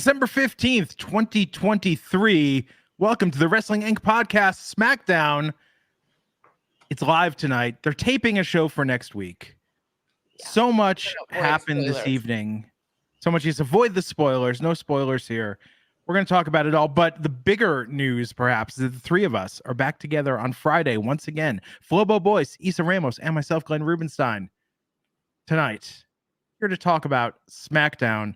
December 15th, 2023. Welcome to the Wrestling Inc. podcast, SmackDown. It's live tonight. They're taping a show for next week. Yeah. So much happened this evening. So much. Just avoid the spoilers. No spoilers here. We're going to talk about it all. But the bigger news, perhaps, is that the three of us are back together on Friday once again. Flobo Boyce, Issa Ramos, and myself, Glenn Rubenstien. Tonight, here to talk about SmackDown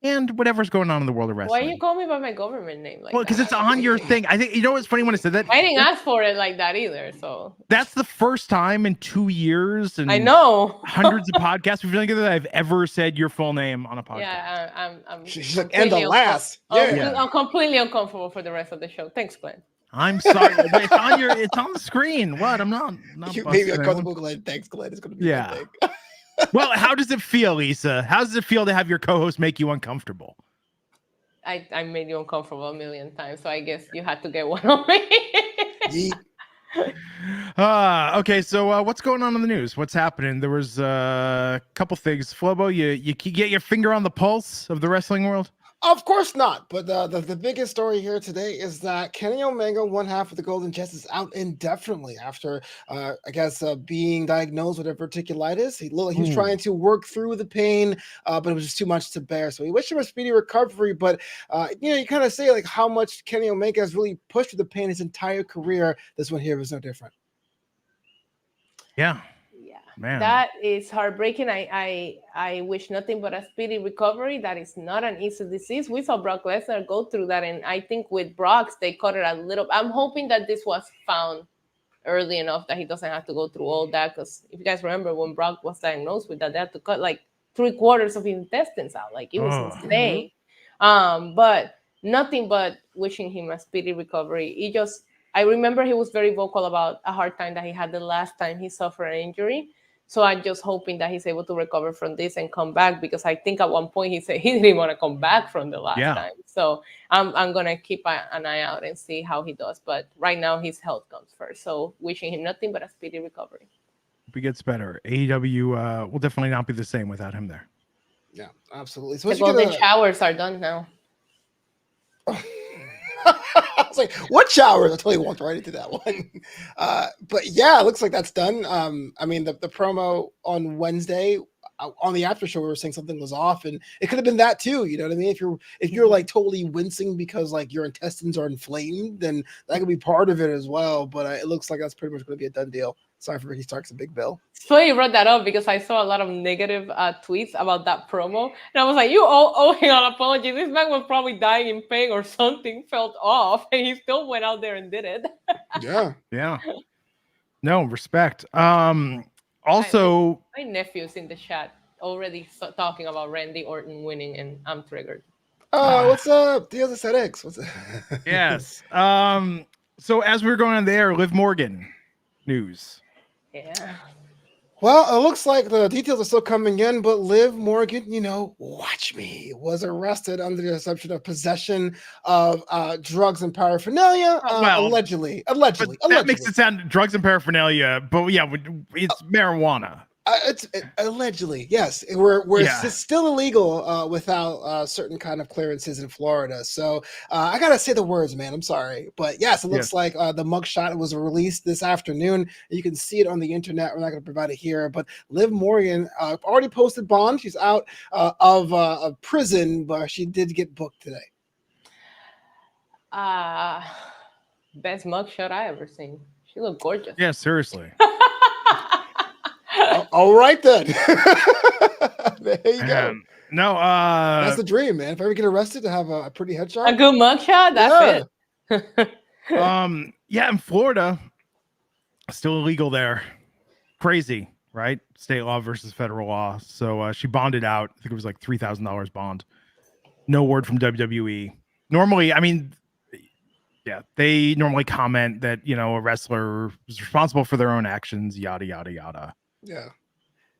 and whatever's going on in the world of wrestling. Why you call me by my government name like that? Well, because it's on your thing. I think, you know what's funny when I said that? I didn't ask for it like that either, so. That's the first time in 2 years and I know hundreds of podcasts we've done together that I've ever said your full name on a podcast. Yeah, I'm She's like, and the last. I'm completely uncomfortable for the rest of the show. Thanks, Glenn. I'm sorry. It's on the screen. What? I'm not you made me uncomfortable, Glenn. Thanks, Glenn. It's gonna be a thing. Well, how does it feel, Lisa? How does it feel to have your co-host make you uncomfortable? I made you uncomfortable a million times, so I guess you had to get one on me. Okay, so what's going on in the news? What's happening? There was a couple things. Flobo, you get your finger on the pulse of the wrestling world? Of course not. But the biggest story here today is that Kenny Omega, one half of the Golden Chest, is out indefinitely after, being diagnosed with diverticulitis. He was trying to work through the pain, but it was just too much to bear. So we wish him a speedy recovery. But, you kind of say like how much Kenny Omega has really pushed through the pain his entire career. This one here was no different. Yeah. Man. That is heartbreaking. I wish nothing but a speedy recovery. That is not an easy disease. We saw Brock Lesnar go through that, and I think with Brock's they cut it a little. I'm hoping that this was found early enough that he doesn't have to go through all that. Because if you guys remember when Brock was diagnosed with that, they had to cut like 3/4 of his intestines out. Like it was insane. But nothing but wishing him a speedy recovery. I remember he was very vocal about a hard time that he had the last time he suffered an injury. So I'm just hoping that he's able to recover from this and come back, because I think at one point he said he didn't want to come back from the last time. So I'm going to keep an eye out and see how he does. But right now his health comes first. So wishing him nothing but a speedy recovery. Hope he gets better. AEW will definitely not be the same without him there. Yeah, absolutely. So the golden showers are done now. I was like, what showers? I totally walked right into that one. But yeah, it looks like that's done. I mean, the promo on Wednesday on the after show, we were saying something was off, and it could have been that too. You know what I mean? If you're like totally wincing because like your intestines are inflamed, then that could be part of it as well. But it looks like that's pretty much going to be a done deal. Sorry for Ricky Starks and Big Bill. So you brought that up because I saw a lot of negative tweets about that promo. And I was like, you owe him an apology. This man was probably dying in pain or something felt off. And he still went out there and did it. Yeah. No, respect. Also, my nephew's in the chat already talking about Randy Orton winning, and I'm triggered. Oh, what's up? Dios SX. What's up? Yes. So as we were going on there, Liv Morgan news. Yeah. Well, it looks like the details are still coming in, but Liv Morgan, watch me, was arrested under the assumption of possession of drugs and paraphernalia. Allegedly. That makes it sound drugs and paraphernalia, but yeah, it's marijuana. It's allegedly, yes. It's still illegal without certain kind of clearances in Florida. So I gotta say the words, man. I'm sorry, but yes, it looks like the mugshot was released this afternoon. You can see it on the internet. We're not going to provide it here, but Liv Morgan already posted bond. She's out of prison, but she did get booked today. Best mugshot I ever seen. She looked gorgeous. Yeah, seriously. All right then. There you go. No, that's the dream, man. If I ever get arrested, to have a pretty headshot, a good mugshot, that's it. In Florida, still illegal there. Crazy, right? State law versus federal law. So she bonded out. I think it was like $3,000 bond. No word from WWE. Normally, they normally comment that a wrestler is responsible for their own actions. Yada yada yada. Yeah.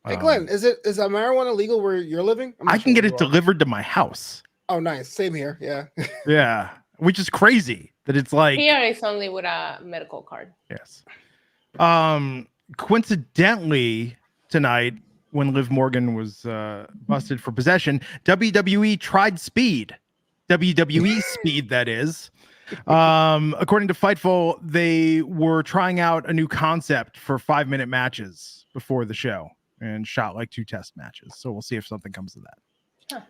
Hey Glenn, is marijuana legal where you're living? I can get it delivered to my house. Oh, nice. Same here. Yeah. Yeah. Which is crazy that it's like here it's only with a medical card. Yes. Coincidentally, tonight when Liv Morgan was busted for possession, WWE tried speed. WWE speed, that is. According to Fightful, they were trying out a new concept for 5-minute matches before the show and shot like 2 test matches. So we'll see if something comes of that. Huh.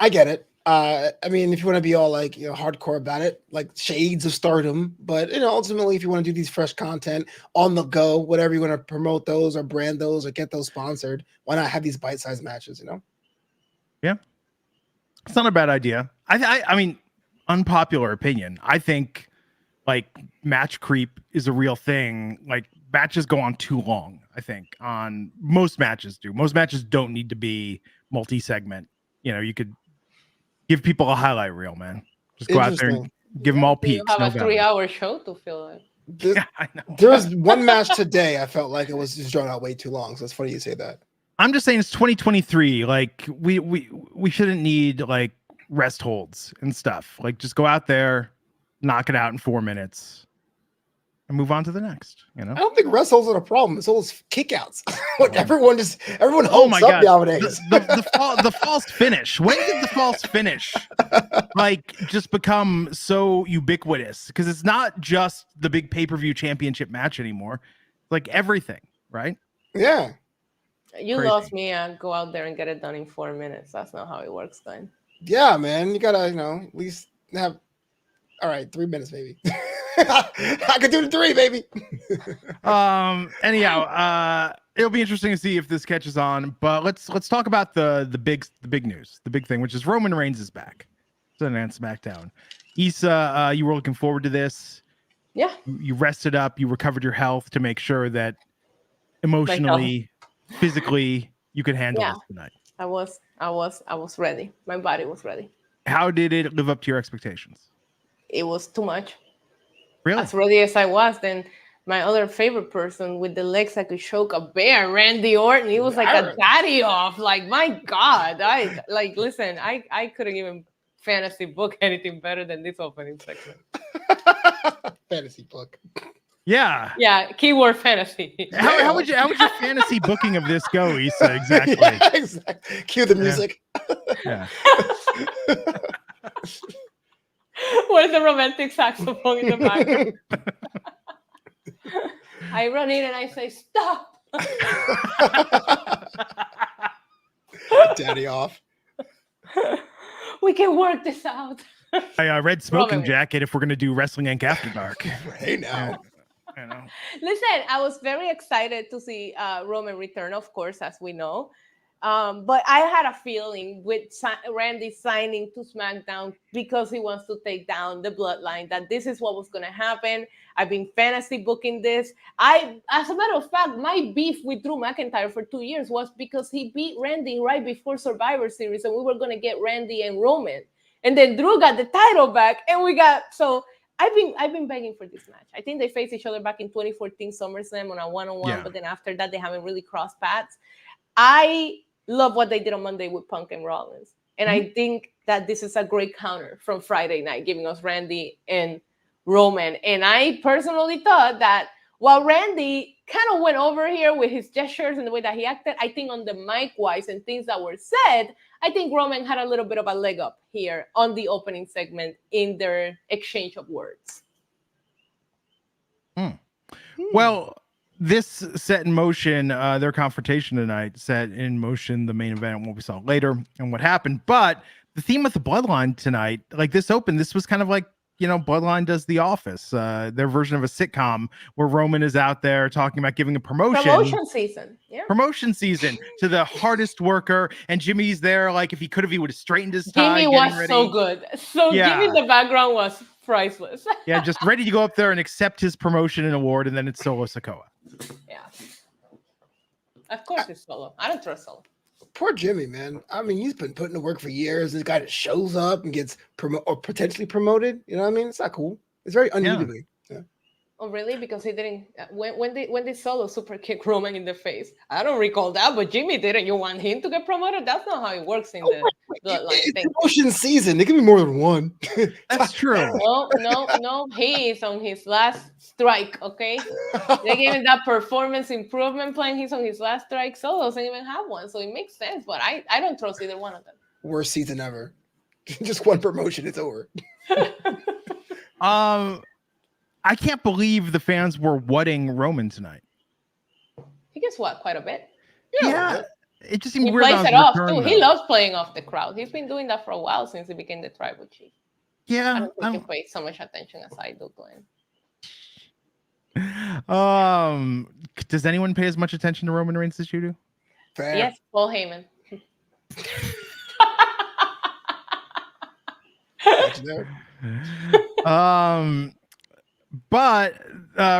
I get it. I mean, if you want to be all like, hardcore about it, like shades of Stardom, but ultimately, if you want to do these fresh content on the go, whatever you want to promote those or brand those or get those sponsored, why not have these bite-sized matches? Yeah, it's not a bad idea. I mean, unpopular opinion. I think like match creep is a real thing. Like matches go on too long. I think on most matches do. Most matches don't need to be multi-segment. You could give people a highlight reel, man. Just go out there and give them all peaks. You have a 3-hour show to fill in. Yeah, I know. There was one match today. I felt like it was just drawn out way too long. So it's funny you say that. I'm just saying it's 2023. Like we shouldn't need like rest holds and stuff. Like just go out there, knock it out in 4 minutes, and move on to the next. I don't think rest holds are a problem. It's all those kickouts. Everyone holds up God. nowadays. The false finish. When did the false finish like just become so ubiquitous? Because it's not just the big pay-per-view championship match anymore. Like everything, right? Yeah. You Crazy. lost me and go out there and get it done in 4 minutes. That's not how it works, then. Yeah, man. You gotta, at least have 3 minutes, maybe. I could do the 3, baby. Anyhow, it'll be interesting to see if this catches on. But let's talk about the big news, the big thing, which is Roman Reigns is back. It's on SmackDown. Issa, you were looking forward to this. Yeah. You rested up. You recovered your health to make sure that emotionally, physically, you could handle this tonight. I was ready. My body was ready. How did it live up to your expectations? It was too much. Really? As ready as I was, then my other favorite person with the legs that could choke a bear, Randy Orton. He was like a daddy off. Like, my God. Listen, I couldn't even fantasy book anything better than this opening segment. Fantasy book. Yeah. Yeah, keyword fantasy. How would your fantasy booking of this go, Issa? Exactly. Yeah, exactly. Cue the music. Yeah. Where's the romantic saxophone in the background? I run in and I say, stop. Daddy off. We can work this out. I read Smoking Jacket if we're going to do Wrestling Inc. After Dark. Hey, now. Listen, I was very excited to see Roman return, of course, as we know. But I had a feeling with Randy signing to SmackDown because he wants to take down the Bloodline, that this is what was going to happen. I've been fantasy booking this. As a matter of fact, my beef with Drew McIntyre for 2 years was because he beat Randy right before Survivor Series, and we were going to get Randy and Roman. And then Drew got the title back, and I've been begging for this match. I think they faced each other back in 2014 SummerSlam on a one-on-one, but then after that, they haven't really crossed paths. I love what they did on Monday with Punk and Rollins. And I think that this is a great counter from Friday night, giving us Randy and Roman. And I personally thought that while Randy kind of went over here with his gestures and the way that he acted, I think on the mic-wise and things that were said, I think Roman had a little bit of a leg up here on the opening segment in their exchange of words. Well, this set in motion, their confrontation tonight set in motion the main event, what we saw later and what happened. But the theme of the Bloodline tonight, like this was kind of like, Bloodline does The Office, their version of a sitcom where Roman is out there talking about giving a promotion season. Yeah. Promotion season to the hardest worker. And Jimmy's there. Like if he could have, he would have straightened his tie. Jimmy was so good. So Jimmy, the background was priceless. Yeah. Just ready to go up there and accept his promotion and award. And then it's Solo Sikoa. Yeah. Of course it's Solo. I don't trust Solo. Poor Jimmy, man. I mean, he's been putting to work for years. This guy that shows up and gets potentially promoted. You know what I mean? It's not cool. It's very uneven. Yeah. Oh, really? Because he didn't. When did Solo super kick Roman in the face? I don't recall that, but Jimmy didn't. You want him to get promoted? That's not how it works in the Bloodline thing. Promotion season. There can be more than one. That's true. No. He is on his last strike. Okay, they gave him that performance improvement plan. He's on his last strike. Solo doesn't even have one, so it makes sense. But I don't trust either one of them. Worst season ever. Just one promotion, it's over. I can't believe the fans were whatting Roman tonight. He gets what quite a bit. Yeah. It just seemed he weird. He plays it off too. Though. He loves playing off the crowd. He's been doing that for a while since he became the tribal chief. Yeah, I don't think he pays so much attention as I do, Glenn. Does anyone pay as much attention to Roman Reigns as you do? Fair. Yes, Paul Heyman. But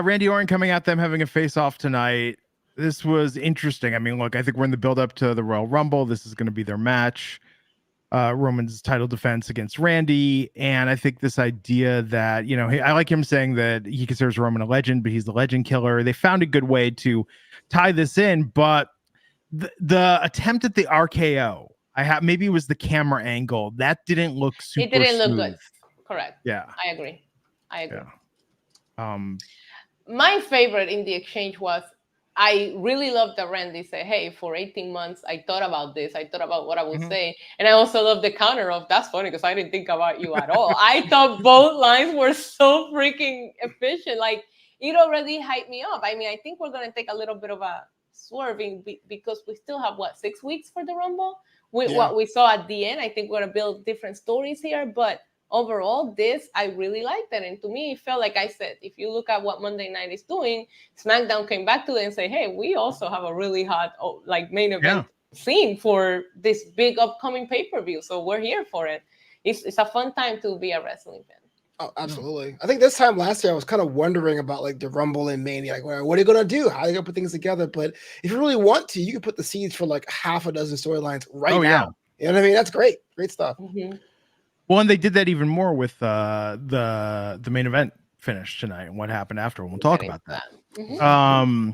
Randy Orton coming at them having a face-off tonight. This was interesting. I mean, look, I think we're in the build-up to the Royal Rumble. This is going to be their match. Roman's title defense against Randy. And I think this idea that, I like him saying that he considers Roman a legend, but he's the legend killer. They found a good way to tie this in, but the attempt at the RKO, maybe it was the camera angle, that didn't look super It didn't smooth. look good. Correct. Yeah. I agree. Yeah. My favorite in the exchange was, I really loved that Randy said, hey, for 18 months, I thought about this. I thought about what I would say. And I also love the counter of, that's funny because I didn't think about you at all. I thought both lines were so freaking efficient. Like, it already hyped me up. I mean, I think we're going to take a little bit of a swerving because we still have, 6 weeks for the Rumble? What we saw at the end, I think we're going to build different stories here. But overall, I really liked it. And to me, it felt like I said, if you look at what Monday Night is doing, SmackDown came back to it and say, hey, we also have a really hot main event scene for this big upcoming pay-per-view. So we're here for it. It's a fun time to be a wrestling fan. Oh, absolutely. I think this time last year, I was kind of wondering about the Rumble and Mania. Like, what are you going to do? How are you going to put things together? But if you really want to, you can put the seeds for half a dozen storylines now. Yeah. You know what I mean? That's great. Great stuff. Mm-hmm. Well, and they did that even more with the main event finish tonight and what happened after. We'll talk about that. Mm-hmm.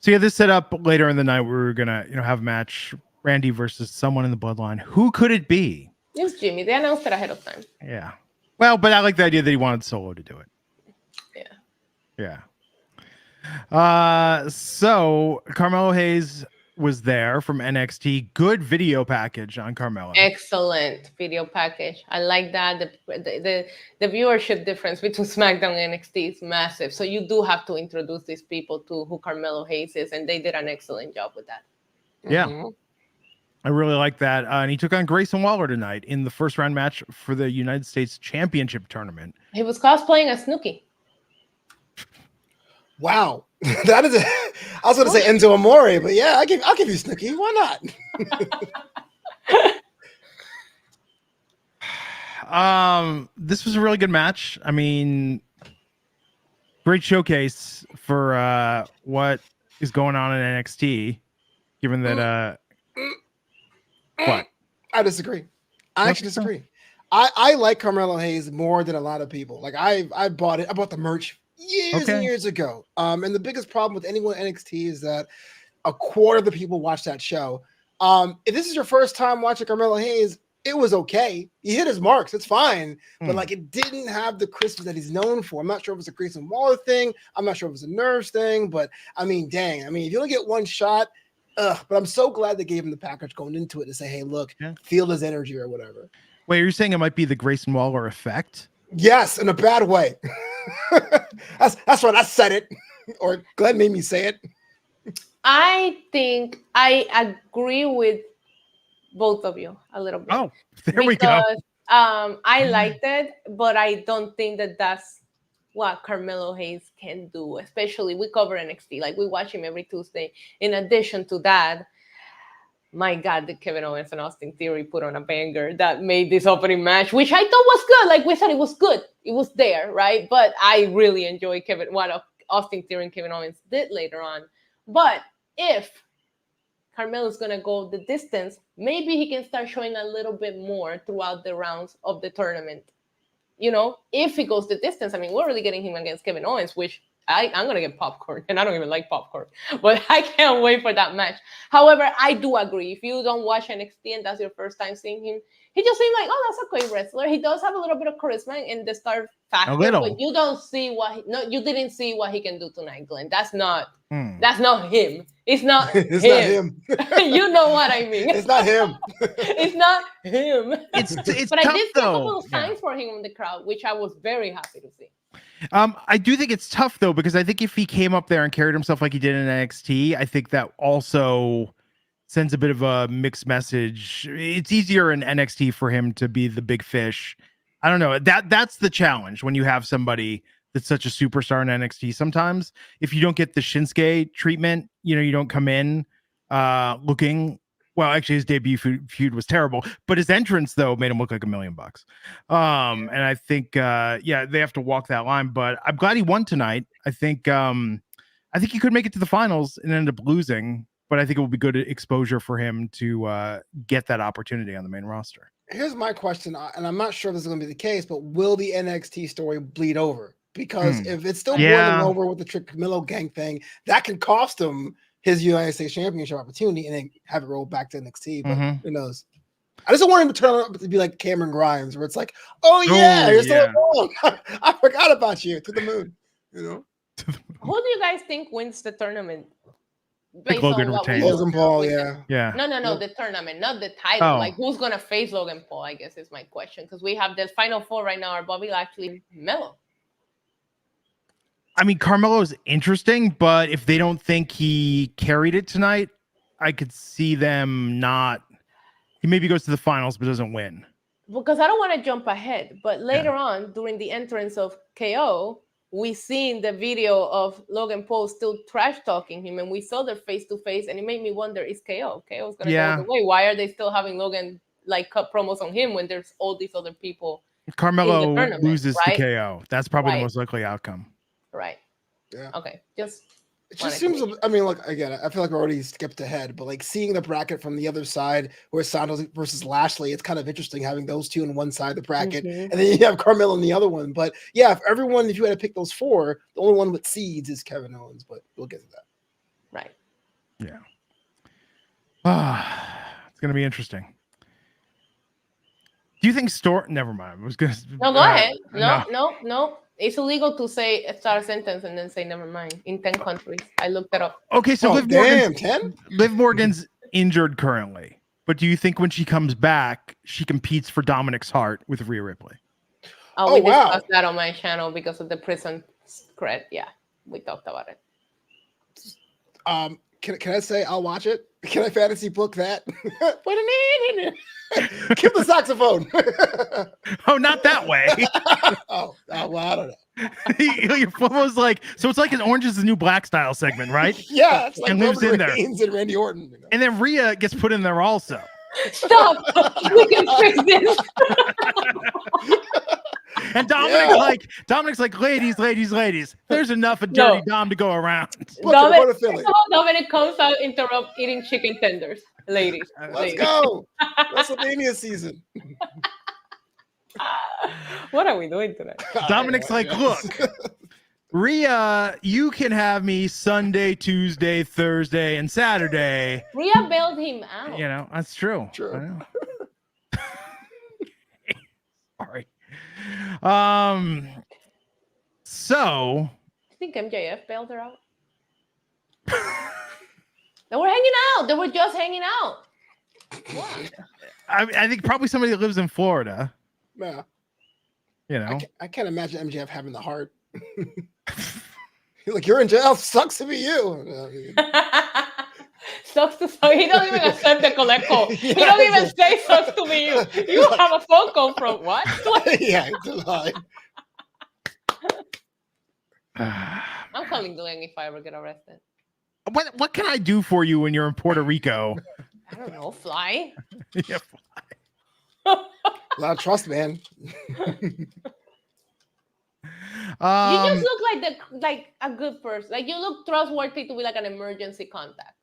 So yeah, this set up later in the night. We were gonna have a match, Randy versus someone in the Bloodline. Who could it be? It was Jimmy. They announced it ahead of time. Yeah. Well, but I like the idea that he wanted Solo to do it. Yeah. Yeah. So Carmelo Hayes was there from NXT. Good video package on Carmelo. Excellent video package. I like that. The viewership difference between SmackDown and NXT is massive. So you do have to introduce these people to who Carmelo Hayes is, and they did an excellent job with that. Yeah. Mm-hmm. I really like that. And he took on Grayson Waller tonight in the first round match for the United States Championship tournament. He was cosplaying as Snooki. Wow. That is I was going to say Enzo Amore, but yeah, I'll give you Snooki. Why not? This was a really good match. I mean, great showcase for what is going on in NXT, given that what? I disagree. I actually disagree. I like Carmelo Hayes more than a lot of people. Like I bought it. I bought the merch years and years ago. And the biggest problem with anyone in NXT is that a quarter of the people watch that show. If this is your first time watching Carmelo Hayes, it was okay. He hit his marks. It's fine. But it didn't have the crispness that he's known for. I'm not sure if it's a Grayson Waller thing. I'm not sure if it's a nerves thing. But I mean, dang. I mean, if you only get one shot, but I'm so glad they gave him the package going into it to say, hey, look, feel his energy or whatever. Wait, you're saying it might be the Grayson Waller effect? Yes, in a bad way. That's right. I said it. Or Glenn made me say it. I think I agree with both of you a little bit. Oh, there we go. I liked it, but I don't think that that's what Carmelo Hayes can do, especially we cover NXT. Like we watch him every Tuesday. In addition to that, my God, the Kevin Owens and Austin Theory put on a banger that made this opening match, which I thought was good. Like we said, it was good. It was there, right? But I really enjoy what Austin Theory and Kevin Owens did later on. But if Carmelo's going to go the distance, maybe he can start showing a little bit more throughout the rounds of the tournament. If he goes the distance, I mean, we're really getting him against Kevin Owens, which I'm gonna get popcorn, and I don't even like popcorn, but I can't wait for that match. However, I do agree. If you don't watch NXT and that's your first time seeing him, he just seemed like, oh, that's a great wrestler. He does have a little bit of charisma in the start factor, but you don't see you didn't see what he can do tonight, Glenn. That's not him. It's not it's him. Not him. You know what I mean? It's not him. It's not him. It's but tough, I did see a couple of yeah. signs for him in the crowd, which I was very happy to see. I do think it's tough though, because I think if he came up there and carried himself like he did in NXT, I think that also sends a bit of a mixed message. It's easier in NXT for him to be the big fish. I don't know. That's the challenge when you have somebody that's such a superstar in NXT. Sometimes if you don't get the Shinsuke treatment, you don't come in looking. Well, actually, his debut feud was terrible, but his entrance though made him look like $1 million. And I think, they have to walk that line. But I'm glad he won tonight. I think he could make it to the finals and end up losing. But I think it will be good exposure for him to get that opportunity on the main roster. Here's my question, and I'm not sure if this is going to be the case, but will the NXT story bleed over? Because if it's still boiling over with the Carmelo gang thing, that can cost him his United States Championship opportunity and then have it roll back to NXT. But who knows? I just don't want him to turn up to be like Cameron Grimes, where it's like, oh yeah, you're still wrong. I forgot about you. To the moon, Who do you guys think wins the tournament? Like Logan retains. Logan Paul, yeah. No, the tournament, not the title. Like, who's gonna face Logan Paul? I guess is my question, because we have the final four right now: are Bobby Lashley, Melo. I mean, Carmelo's interesting, but if they don't think he carried it tonight, I could see them not. He maybe goes to the finals, but doesn't win. Because I don't want to jump ahead, but later on, during the entrance of KO, we seen the video of Logan Paul still trash talking him, and we saw their face to face, and it made me wonder: is KO's gonna go the way? Why are they still having Logan like cut promos on him when there's all these other people? Carmelo loses to KO. That's probably the most likely outcome. Right. Yeah. Okay. It just seems. I mean, like again, I feel like we're already skipped ahead, but like seeing the bracket from the other side, where Santos versus Lashley, it's kind of interesting having those two on one side of the bracket, and then you have Carmelo on the other one. But yeah, if you had to pick those four, the only one with seeds is Kevin Owens. But we'll get to that. Right. Yeah. It's gonna be interesting. Do you think Never mind. I was gonna. No, go ahead. No. It's illegal to say a start sentence and then say never mind in 10 countries. I looked that up. Okay, so Liv Morgan's injured currently, but do you think when she comes back, she competes for Dominic's heart with Rhea Ripley? We discussed that on my channel because of the prison cred. Yeah, we talked about it. Can I say I'll watch it? Can I fantasy book that? Wait a minute. Give the saxophone. Oh, not that way. Well, I don't know. Your Flobo's like, so it's like an Orange is the New Black style segment, right? Yeah, it's like and lives in there. And Randy Orton. And then Rhea gets put in there also. Stop. We can fix this. And Dominic's like, ladies. There's enough of dirty Dom to go around. Dominic comes out, interrupt eating chicken tenders. Ladies. Let's go. WrestleMania season. What are we doing today? Dominic's like, look, Rhea, you can have me Sunday, Tuesday, Thursday, and Saturday. Rhea bailed him out. That's true. True. I know. Sorry. So I think MJF bailed her out. They were hanging out. They were just hanging out. What? I think probably somebody that lives in Florida. Yeah. I can't imagine MJF having the heart. Like, you're in jail. Sucks to be you. Sucks to suck. He don't even accept the collect call. He don't even say sucks to be you. You have a phone call from what? Yeah, it's a lie. I'm calling Glenn if I ever get arrested. What can I do for you when you're in Puerto Rico? I don't know. Fly. Yeah, fly. A lot of trust, man. You just look like a good person. Like, you look trustworthy to be like an emergency contact.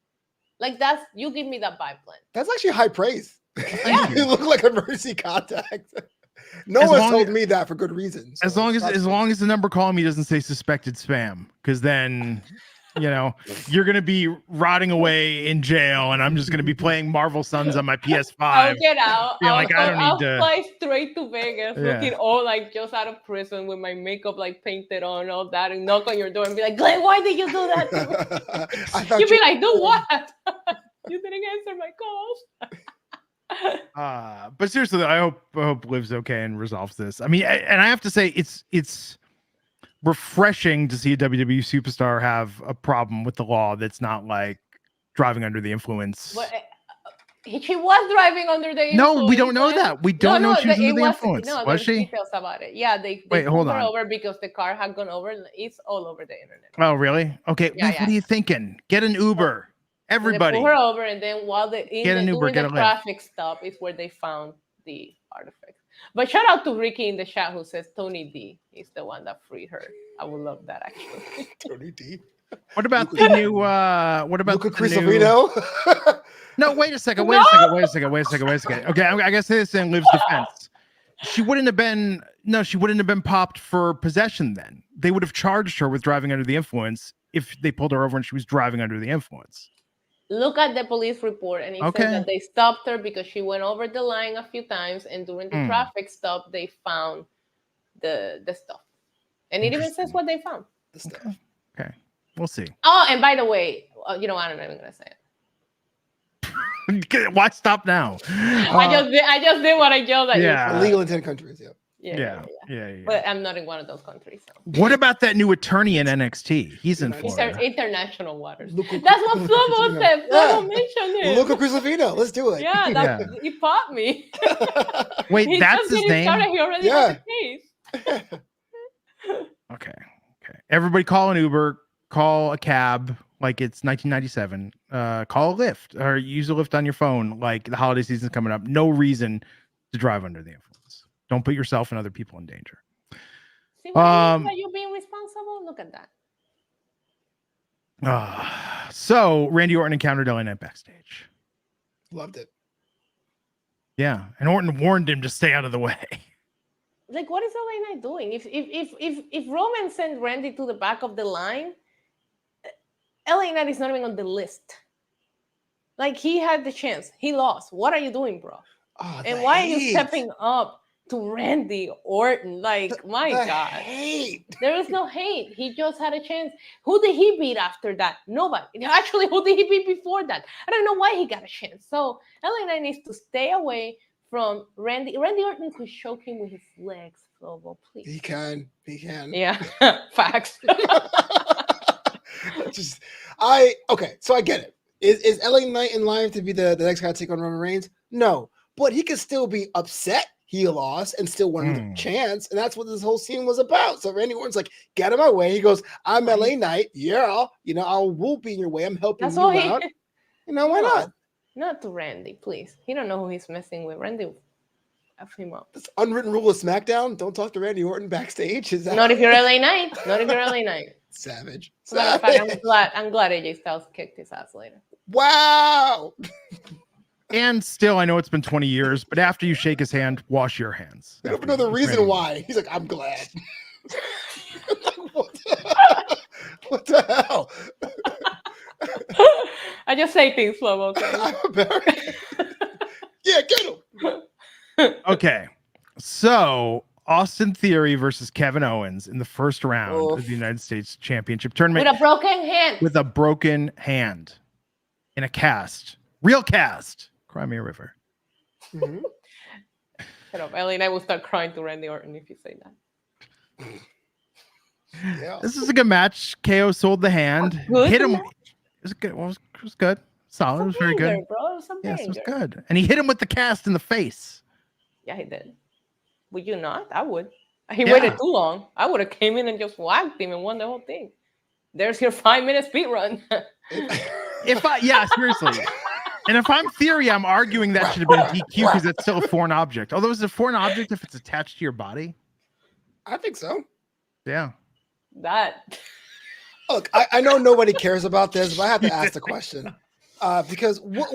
Like, you give me that vibe, Glenn. That's actually high praise. Yeah. You look like an emergency contact. No one's told me that for good reason. So as long as the number calling me doesn't say suspected spam, because then you're gonna be rotting away in jail, and I'm just gonna be playing Marvel Suns on my PS5. I'll get out. I'll fly straight to Vegas, looking all like just out of prison with my makeup like painted on, all that, and knock on your door and be like, Glenn, why did you do that to me? You'd be like, do what? You didn't answer my calls. But seriously, I hope Liv's okay and resolves this. I mean, and I have to say, it's refreshing to see a WWE superstar have a problem with the law that's not like driving under the influence. But she was driving under the influence. No, we don't know that. We don't know she was under the influence. No, was she? Details about it. Yeah, they hold her on. over because the car had gone over. It's all over the internet. Oh, really? Okay, Liv, what are you thinking? Get an Uber. Everybody. They pull her over, and then while Get an Uber, doing the traffic stop is where they found the artifact. But shout out to Ricky in the chat who says Tony D is the one that freed her. I would love that actually. Tony D. What about the new? What about Luca Crisovino? No, wait a second. Wait a second. Okay, I guess this is in Liv's defense. She wouldn't have been popped for possession then. They would have charged her with driving under the influence if they pulled her over and she was driving under the influence. Look at the police report, and it says that they stopped her because she went over the line a few times, and during the traffic stop, they found the stuff. And it even says what they found. The stuff. Okay. We'll see. Oh, and by the way, I'm not even going to say it. Why stop now? I just did what I yelled at you. Illegal in 10 countries, Yeah. But I'm not in one of those countries. So. What about that new attorney in NXT? He's in Florida. International waters. That's what Flobo said. Flobo mentioned him. Luca Crisovino. Let's do it. Yeah, he popped me. Wait, that's his name? He already has a case. Okay. Everybody call an Uber, call a cab like it's 1997. Call a Lyft or use a Lyft on your phone like the holiday season's coming up. No reason to drive under the influence. Don't put yourself and other people in danger. See, are you being responsible? Look at that. So Randy Orton encountered LA Knight backstage. Loved it. Yeah, and Orton warned him to stay out of the way. Like, what is LA Knight doing? If Roman sent Randy to the back of the line, LA Knight is not even on the list. Like, he had the chance. He lost. What are you doing, bro? And why are you stepping up to Randy Orton? Like, my God. Hate. There is no hate. He just had a chance. Who did he beat after that? Nobody. Actually, who did he beat before that? I don't know why he got a chance. So LA Knight needs to stay away from Randy. Randy Orton could choke him with his legs, Flobo, please. He can. Yeah. Facts. Okay, so I get it. Is LA Knight in line to be the next guy to take on Roman Reigns? No. But he could still be upset he lost and still wanted a chance. And that's what this whole scene was about. So Randy Orton's like, get out of my way. He goes, I'm LA Knight. Yeah. I will be in your way. I'm helping you out. Why not? Not to Randy, please. He don't know who he's messing with. Randy F him up. This unwritten rule of SmackDown, don't talk to Randy Orton backstage. Is that not if you're LA Knight. Not if you're LA Knight. Savage. Fact, I'm glad AJ Styles kicked his ass later. Wow. And still, I know it's been 20 years, but after you shake his hand, wash your hands. I don't know the reason why. He's like, I'm glad. What the hell? I just say things, Flobo. Okay? Yeah, get him. Okay. So, Austin Theory versus Kevin Owens in the first round of the United States Championship Tournament. With a broken hand. With a broken hand. In a cast. Real cast. Cry me a river. Mm-hmm. Shut up. Ellie and I will start crying to Randy Orton if you say that. Yeah. This is a good match. KO sold the hand. Hit him. It was good. Well, it was good. Solid. It was very good. Bro. Yes, it was good. And he hit him with the cast in the face. Yeah, he did. Would you not? I would. He waited too long. I would have came in and just whacked him and won the whole thing. There's your 5-minute speed run. Seriously. And if I'm Theory, I'm arguing that should have been a DQ because it's still a foreign object. Although it's a foreign object if it's attached to your body. I think so. Yeah. That. Look, I know nobody cares about this, but I have to ask the question. Because what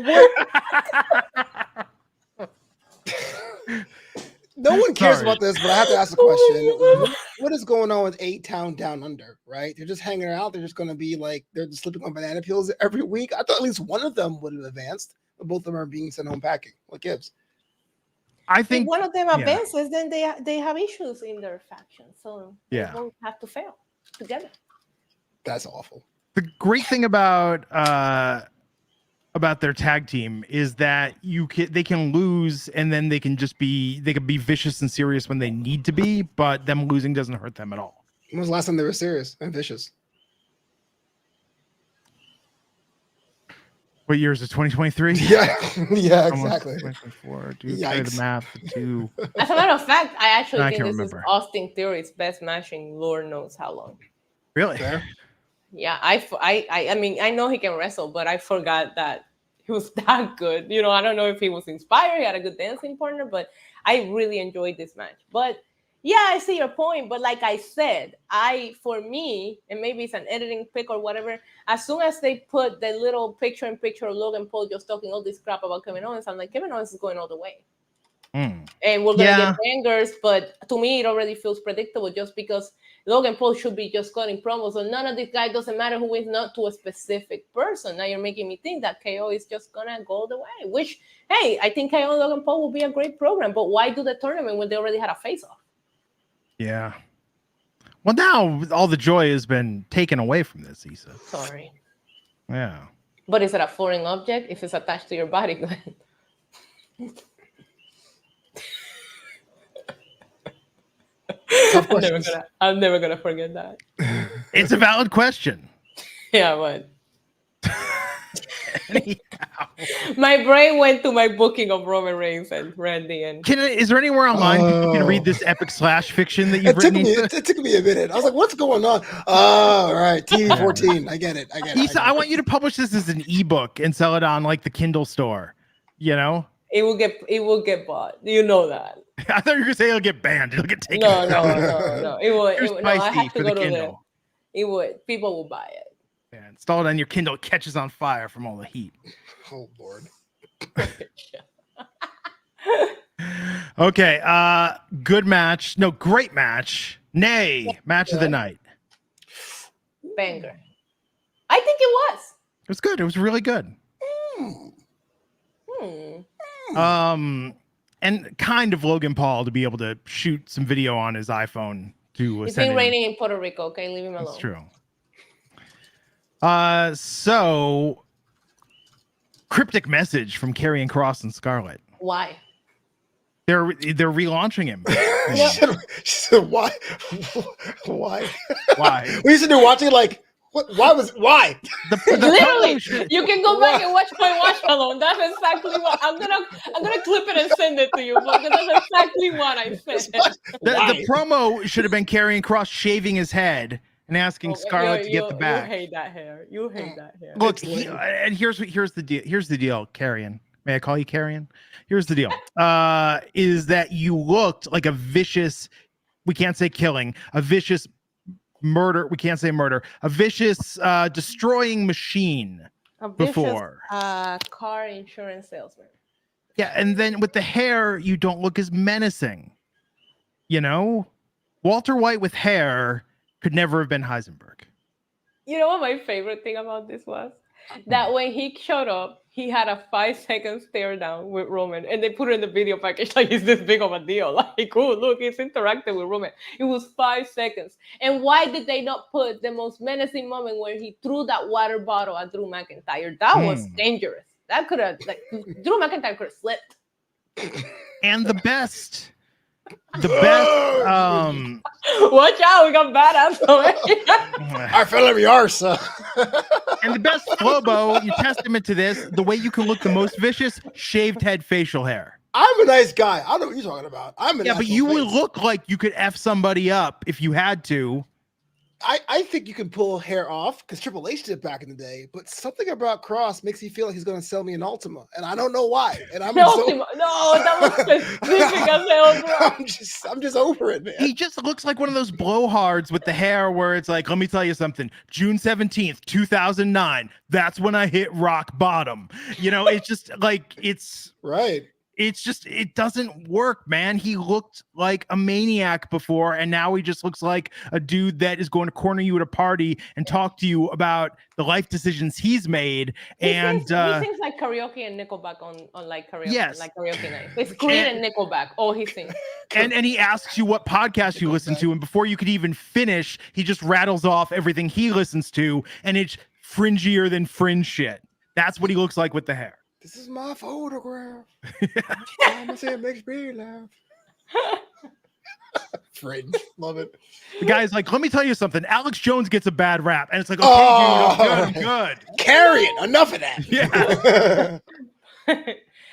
No one cares Sorry. about this, but I have to ask a question. What is going on with 8-Town Down Under, right? They're just hanging out. They're just going to be like, they're just sleeping on banana peels every week. I thought at least one of them would have advanced, but both of them are being sent home packing. What gives? I If think one of them advances, then they have issues in their faction. So they won't have to fail together. That's awful. the great thing about their tag team is that they can lose and then they can be vicious and serious when they need to be, but them losing doesn't hurt them at all. When was the last time they were serious and vicious? What year is it? 2023? Yeah, exactly. 2024. Dude, try the math. Two. As a matter of fact, I actually think this remember. is Austin Theory's best match in Lord knows how long. Really? Fair. Yeah, I mean, I know he can wrestle, but I forgot that he was that good. You know, I don't know if he was inspired. He had a good dancing partner, but I really enjoyed this match. But yeah, I see your point. But like I said, for me, and maybe it's an editing pick or whatever, as soon as they put the little picture-in-picture of Logan Paul just talking all this crap about Kevin Owens, I'm like, Kevin Owens is going all the way. And we're going to get bangers, but to me, it already feels predictable just because Logan Paul should be just cutting promos. So none of these guys, doesn't matter who is, not to a specific person. Now you're making me think that KO is just going to go the way, which, hey, I think KO and Logan Paul will be a great program, but why do the tournament when they already had a face-off? Yeah. Well, now all the joy has been taken away from this, Issa. Sorry. Yeah. But is it a foreign object? If it's attached to your body, go ahead. I'm never gonna forget that. It's a valid question. Yeah, but my brain went to my booking of Roman Reigns and Randy. And Is there anywhere online you can read this epic slash fiction that you've written? It took me a minute. I was like, "What's going on?" Oh, all right, TV14. I get it. Issa, I want you to publish this as an ebook and sell it on like the Kindle store. You know, it will get bought. You know that. I thought you were gonna say it'll get banned. It'll get taken. No. It would. No, I have to go to Kindle. It would. People will buy it. Yeah, install it on your Kindle. It catches on fire from all the heat. Oh Lord. Okay. Good match. No, great match. Match of the night. Banger. I think it was. It was good. It was really good. And kind of Logan Paul to be able to shoot some video on his iPhone to. It's been raining in Puerto Rico. Okay, leave him alone. That's true. So cryptic message from Karrion Kross and Scarlett. Why? They're relaunching him. She said, why? Why? Why? We used to do watching like what? Why? Literally, you can go back and watch my watch alone. That's exactly what I'm gonna clip it and send it to you. But that's exactly what I said. The promo should have been Karrion Kross shaving his head and asking Scarlett to get the back. You hate that hair. Look, and here's the deal. Here's the deal, Karrion. May I call you Karrion? Here's the deal. Is that you looked like a vicious, we can't say killing, a vicious murder. We can't say murder. A vicious destroying machine before. Car insurance salesman. Yeah, and then with the hair, you don't look as menacing. You know? Walter White with hair could never have been Heisenberg. You know what my favorite thing about this was? That when he showed up, he had a 5-second stare down with Roman, and they put it in the video package like it's this big of a deal. Like, oh, look, he's interacting with Roman. It was 5 seconds. And why did they not put the most menacing moment where he threw that water bottle at Drew McIntyre? That was dangerous. That could have, like, Drew McIntyre could have slipped. And the best. Watch out, we got badass already. I feel every arse. And the best Flobo, you testament to this, the way you can look the most vicious, shaved head facial hair. I'm a nice guy. I don't know what you're talking about. But you would look like you could F somebody up if you had to. I think you can pull hair off because Triple H did it back in the day, but something about Kross makes me feel like he's going to sell me an Ultima, and I don't know why. And I'm no, that was specific. I'm just over it, man. He just looks like one of those blowhards with the hair where it's like, let me tell you something. June 17th, 2009. That's when I hit rock bottom. You know, it's just like it's right. it's just, it doesn't work, man. He looked like a maniac before, and now he just looks like a dude that is going to corner you at a party and talk to you about the life decisions he's made. He and sings like karaoke and Nickelback on like karaoke, yes, like karaoke night. It's Creed and Nickelback. Oh, he sings. And he asks you what podcast you listen to, and before you could even finish, he just rattles off everything he listens to, and it's fringier than fringe shit. That's what he looks like with the hair. This is my photograph. I'm gonna say it makes me laugh. Fringe, love it. The guy's like, let me tell you something. Alex Jones gets a bad rap, and it's like, okay, dude, I'm good. Karrion, enough of that. Yeah.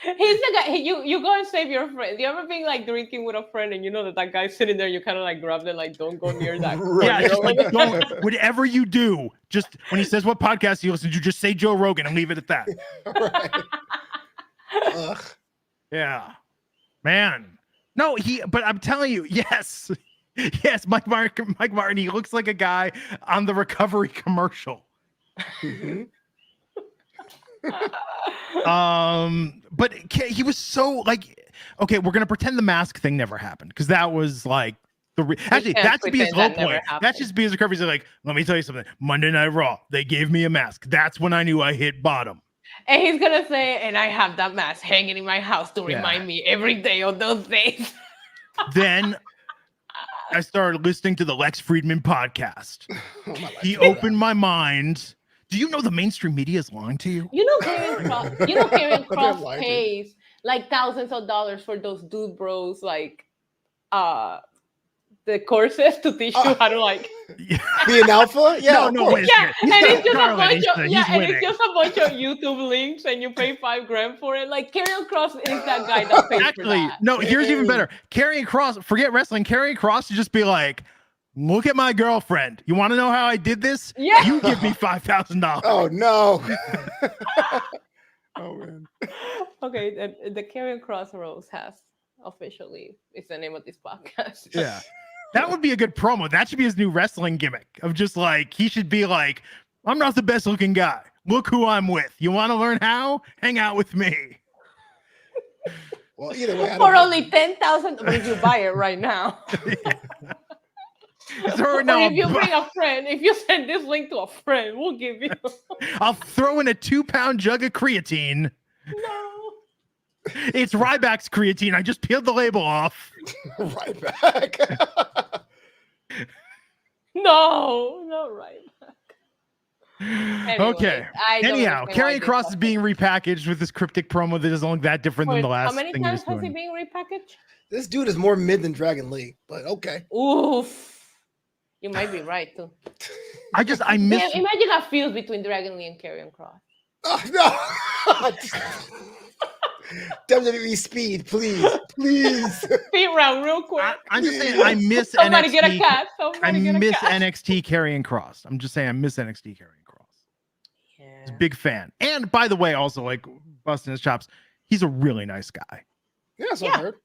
He's the guy. You go and save your friend. Do you ever been like drinking with a friend and you know that guy's sitting there? You kind of like grab them, like, don't go near that. Yeah, just like, don't. Whatever you do, just when he says what podcast you listen to, just say Joe Rogan and leave it at that. Right. Ugh. Yeah, man. No, but I'm telling you, yes, Mike Martin. He looks like a guy on the recovery commercial. Mm-hmm. But he was so like, okay, we're gonna pretend the mask thing never happened, because that was like actually that should be his low point. That should be his recovery. He's like, let me tell you something. Monday Night Raw, they gave me a mask. That's when I knew I hit bottom. And he's gonna say, and I have that mask hanging in my house to remind me every day of those days. Then I started listening to the Lex Friedman podcast. He opened my mind. Do you know the mainstream media is lying to you? You know Karrion Kross pays like thousands of dollars for those dude bros, like the courses to teach you how to like be an alpha. Yeah, no, yeah, and it's just a bunch of YouTube links, and you pay $5,000 for it. Like Karrion Kross is that guy that pays for that. No, here's even better. Karrion Kross, forget wrestling. Karrion Kross to just be like, look at my girlfriend. You want to know how I did this? Yeah. You give me $5,000. Oh no. Oh man. Okay, the Karrion Kross Rose has officially is the name of this podcast. Yeah. That would be a good promo. That should be his new wrestling gimmick of just like, he should be like, I'm not the best looking guy. Look who I'm with. You want to learn how? Hang out with me. Well, either way, for only $10,000, if you buy it right now. Or if you bring a friend, if you send this link to a friend, we'll give you. I'll throw in a 2-pound jug of creatine. No. It's Ryback's creatine. I just peeled the label off. Ryback. No, not Ryback. Anyway, okay. Anyhow, Karrion Kross is being repackaged with this cryptic promo that doesn't look that different than the last. How many times has he been repackaged? This dude is more mid than Dragon Lee, but okay. Oof. You might be right too. I miss. Imagine a feud between Dragon Lee and Karrion Kross. Oh, no. WWE speed, please. Speed round real quick. I'm just saying I miss Somebody NXT. Get a cat. I miss NXT Karrion Kross. I'm just saying I miss NXT Karrion Kross. Yeah. He's a big fan. And by the way, also like busting his chops, he's a really nice guy. Yeah, so I heard.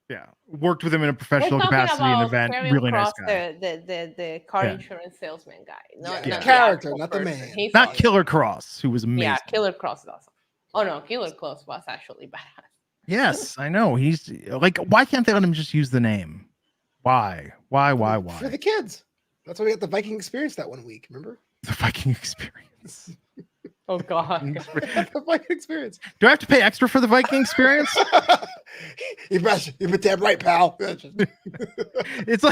Yeah. Worked with him in a professional capacity in an event. Karrion really Kross, nice guy. The car insurance salesman guy. Not the character, not the man. He's not Killer Kross, who was amazing. Yeah, Killer Kross is awesome. Oh no, Killer Kross was actually bad. Yes, I know. He's like, why can't they let him just use the name? Why? For the kids. That's why we got the Viking experience that 1 week, remember? The Viking experience. Oh God. The Viking experience. Do I have to pay extra for the Viking experience? You're damn right, pal. It's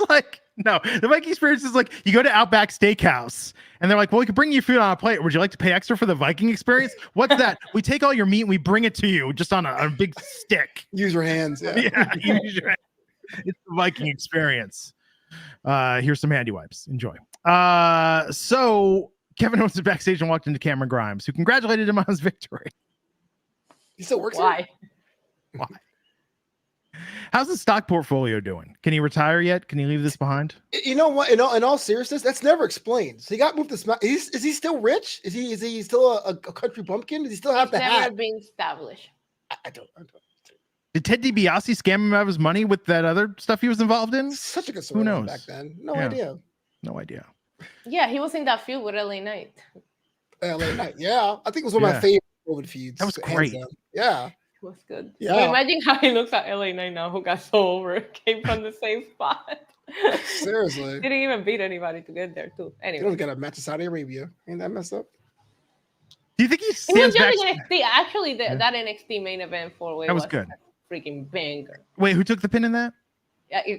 like no, the Viking experience is like you go to Outback Steakhouse and they're like, well, we can bring you food on a plate. Would you like to pay extra for the Viking experience? What's that? We take all your meat and we bring it to you just on a big stick. Use your hands. Yeah. Use your hands. It's the Viking experience. Here's some handy wipes. Enjoy. So Kevin Owens was backstage and walked into Cameron Grimes, who congratulated him on his victory. He still works. Why? How's the stock portfolio doing? Can he retire yet? Can he leave this behind? You know what? In all seriousness, that's never explained. So he got moved to Smack. Is he still rich? Is he still a country bumpkin? Does he still have the hat? Never been established. I don't. Did Ted DiBiase scam him out of his money with that other stuff he was involved in? Such a good story. Who knows? Back then, no idea. No idea. Yeah, he was in that feud with LA Knight. LA Knight. Yeah, I think it was one of my favorite COVID feuds. That was great. Yeah. was good. Yeah. But imagine how he looks at LA Knight now, who got so over, came from the same spot. Seriously. Didn't even beat anybody to get there, too. You Anyway. don't get a match in Saudi Arabia. Ain't that messed up? Do you think he He was stands back? just NXT. Actually, that NXT main event four-way That was good. a freaking banger. Wait, who took the pin in that?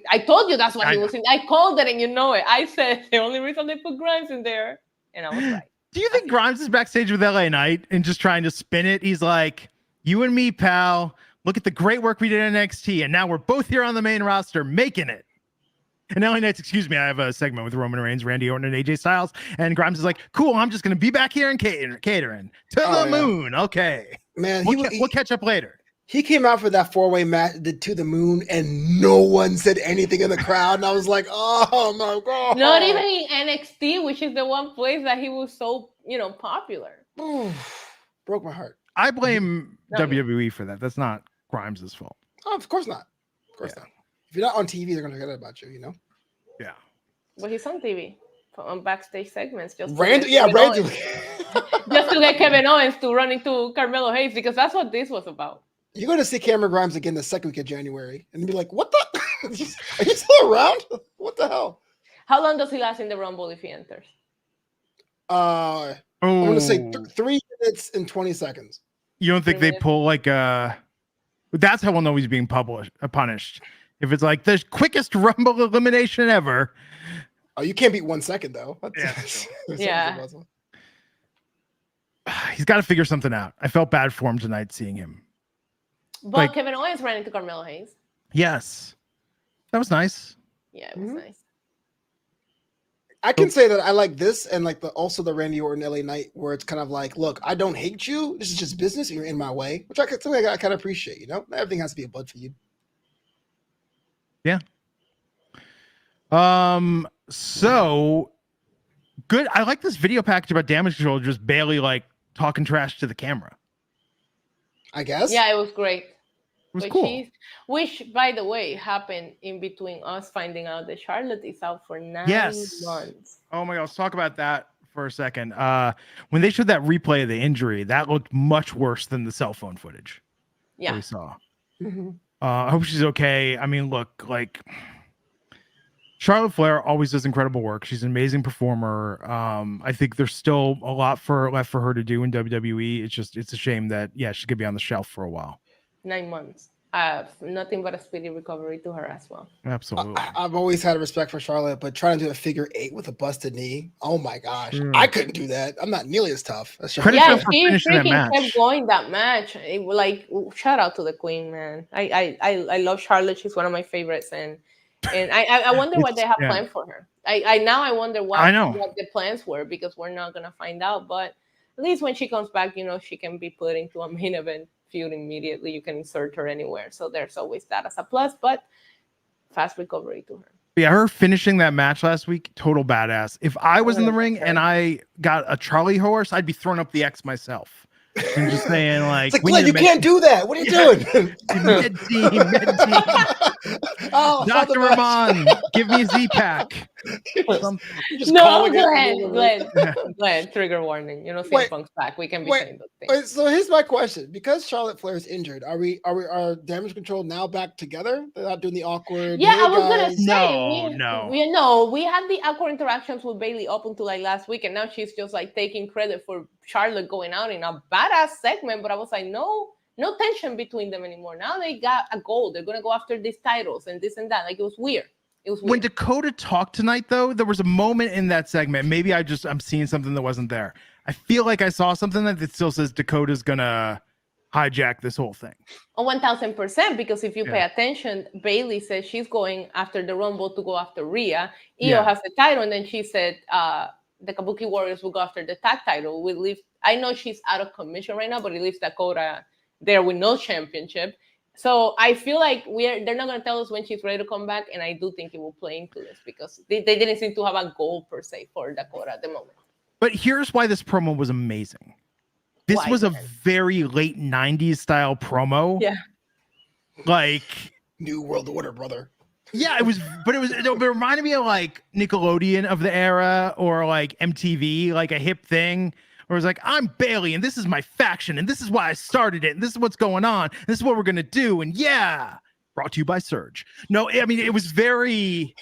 I told you that's what he I was in. I called it and you know it. I said the only reason they put Grimes in there, and I was right. Do you think Grimes is backstage with LA Knight and just trying to spin it? He's like, you and me, pal. Look at the great work we did in NXT, and now we're both here on the main roster making it. And LA Knight's, excuse me, I have a segment with Roman Reigns, Randy Orton, and AJ Styles. And Grimes is like, cool, I'm just going to be back here and catering to the moon. Okay. Man, we'll catch up later. He came out for that 4-way match to the moon, and no one said anything in the crowd. And I was like, oh my God. Not even in NXT, which is the one place that he was so, popular. Broke my heart. I blame WWE for that. That's not Grimes' fault. Oh, of course not. Of course not. If you're not on TV, they're going to forget about you, Yeah. But he's on TV, on backstage segments. Randomly. Just to get Kevin Owens to run into Carmelo Hayes, because that's what this was about. You're going to see Cameron Grimes again the second week of January and be like, what the? Are you still around? What the hell? How long does he last in the Rumble if he enters? I'm going to say 3 minutes and 20 seconds. You don't think they pull like that's how we'll know he's being punished. If it's like the quickest Rumble elimination ever. Oh, you can't beat 1 second though. Yeah. He's got to figure something out. I felt bad for him tonight seeing him. But Kevin Owens ran into Carmelo Hayes. Yes. That was nice. Yeah, it was nice. I can say that I like this and like also the Randy Orton LA Knight where it's kind of like, look, I don't hate you. This is just business. And you're in my way, which I kind of appreciate. Not everything has to be a bud for you. Yeah. So good. I like this video package about Damage Control, just barely like talking trash to the camera. I guess. Yeah, it was great. It was cool. Which, by the way, happened in between us finding out that Charlotte is out for 9 months. Oh my God, let's talk about that for a second. When they showed that replay of the injury, that looked much worse than the cell phone footage. Yeah, we saw. I hope she's okay. I mean, look, like Charlotte Flair always does incredible work. She's an amazing performer. I think there's still a lot left for her to do in WWE. It's a shame that she could be on the shelf for a while. 9 months. Nothing but a speedy recovery to her as well. Absolutely. I've always had a respect for Charlotte, but trying to do a figure 8 with a busted knee, oh my gosh, I couldn't do that. I'm not nearly as tough. She freaking kept going that match. Shout out to the Queen, man. I love Charlotte. She's one of my favorites, and I wonder what they have planned for her. I wonder what the plans were, because we're not gonna find out. But at least when she comes back, she can be put into a main event feud immediately. You can insert her anywhere, so there's always that as a plus. But fast recovery to her. Yeah, her finishing that match last week, total badass. If I was in the ring and I got a Charlie horse, I'd be throwing up the X myself. And just saying, like, it's like, you can't do that. What are you doing? Med team. Oh, Dr. Ramon, give me a Z-Pack. No, Glenn, trigger warning. CM Punk's back. We can be saying those things. So here's my question: because Charlotte Flair is injured, are Damage Control now back together? They're not doing the awkward. Yeah, I was gonna say no. We had the awkward interactions with Bayley up until like last week, and now she's just like taking credit for Charlotte going out in a badass segment. But I was like, no tension between them anymore. Now they got a goal. They're gonna go after these titles and this and that. Like, it was weird. When Dakota talked tonight, though, there was a moment in that segment. Maybe I'm seeing something that wasn't there. I feel like I saw something that still says Dakota's gonna hijack this whole thing. 1000%, because if you pay attention, Bayley says she's going after the Rumble to go after Rhea. Io has the title, and then she said the Kabuki Warriors will go after the tag title. I know she's out of commission right now, but it leaves Dakota there with no championship. So I feel like they're not going to tell us when she's ready to come back, and I do think it will play into this, because they didn't seem to have a goal per se for Dakota at the moment. But here's why this promo was amazing. This was a very late 90s style promo. Yeah. Like New World Order, brother. Yeah, it reminded me of like Nickelodeon of the era, or like MTV, like a hip thing. where it's like, I'm Bailey and this is my faction and this is why I started it and this is what's going on. This is what we're going to do. And yeah, brought to you by Surge. No, I mean, it was very,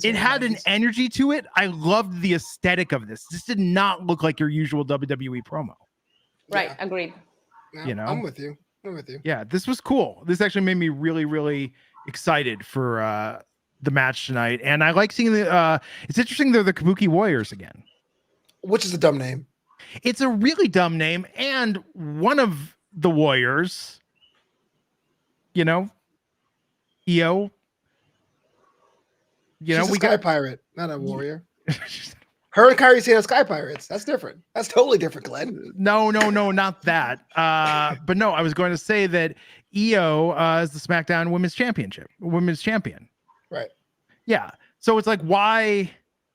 it had an energy to it. I loved the aesthetic of this. This did not look like your usual WWE promo. Right. Agreed. No, You know, I'm with you. Yeah, this was cool. This actually made me really, really excited for the match tonight. And I like seeing the it's interesting they're the Kabuki Warriors again. Which is a dumb name. It's a really dumb name. And one of the Warriors, you know, EO. You know, She's a we Sky got Pirate, not a warrior. Her and Kairi Sane are Sky Pirates. That's different. That's totally different, Glenn. No, not that. But no, I was going to say that EO is the SmackDown Women's Champion. Right. Yeah. So it's like, why?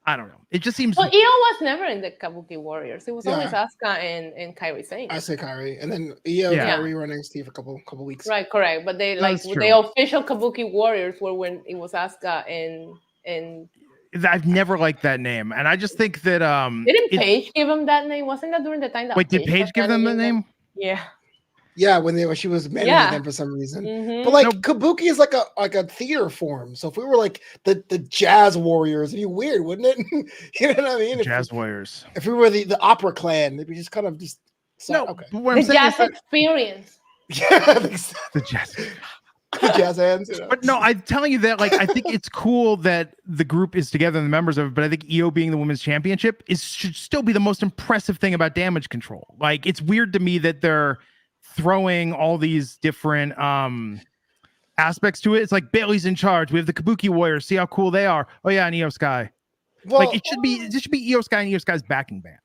I don't know. It just seems. Well, Io was never in the Kabuki Warriors. It was always Asuka and Kairi Sane. I say Kairi, and then Io and Kairi were NXT for a couple weeks. Right, correct. But they the official Kabuki Warriors were when it was Asuka and. I've never liked that name, and I just think that didn't Paige give him that name? Wasn't that during the time that? Wait, did Paige give them the name? Yeah. Yeah, when she was managing them for some reason. But like Kabuki is like a theater form. So if we were like the Jazz Warriors, it'd be weird, wouldn't it? You know what I mean? Jazz Warriors. If we were the Opera Clan, it'd be just kind of just okay. What I'm saying Jazz Experience. Yeah, the Jazz. The Jazz hands. You know? But no, I'm telling you that, like, I think it's cool that the group is together and the members of it, but I think EO being the women's championship should still be the most impressive thing about Damage Control. Like, it's weird to me that they're throwing all these different aspects to it. It's like Bailey's in charge. We have the Kabuki Warriors. See how cool they are. Oh yeah, and Io Sky. Well, like it should be Io Sky and Io Sky's backing band.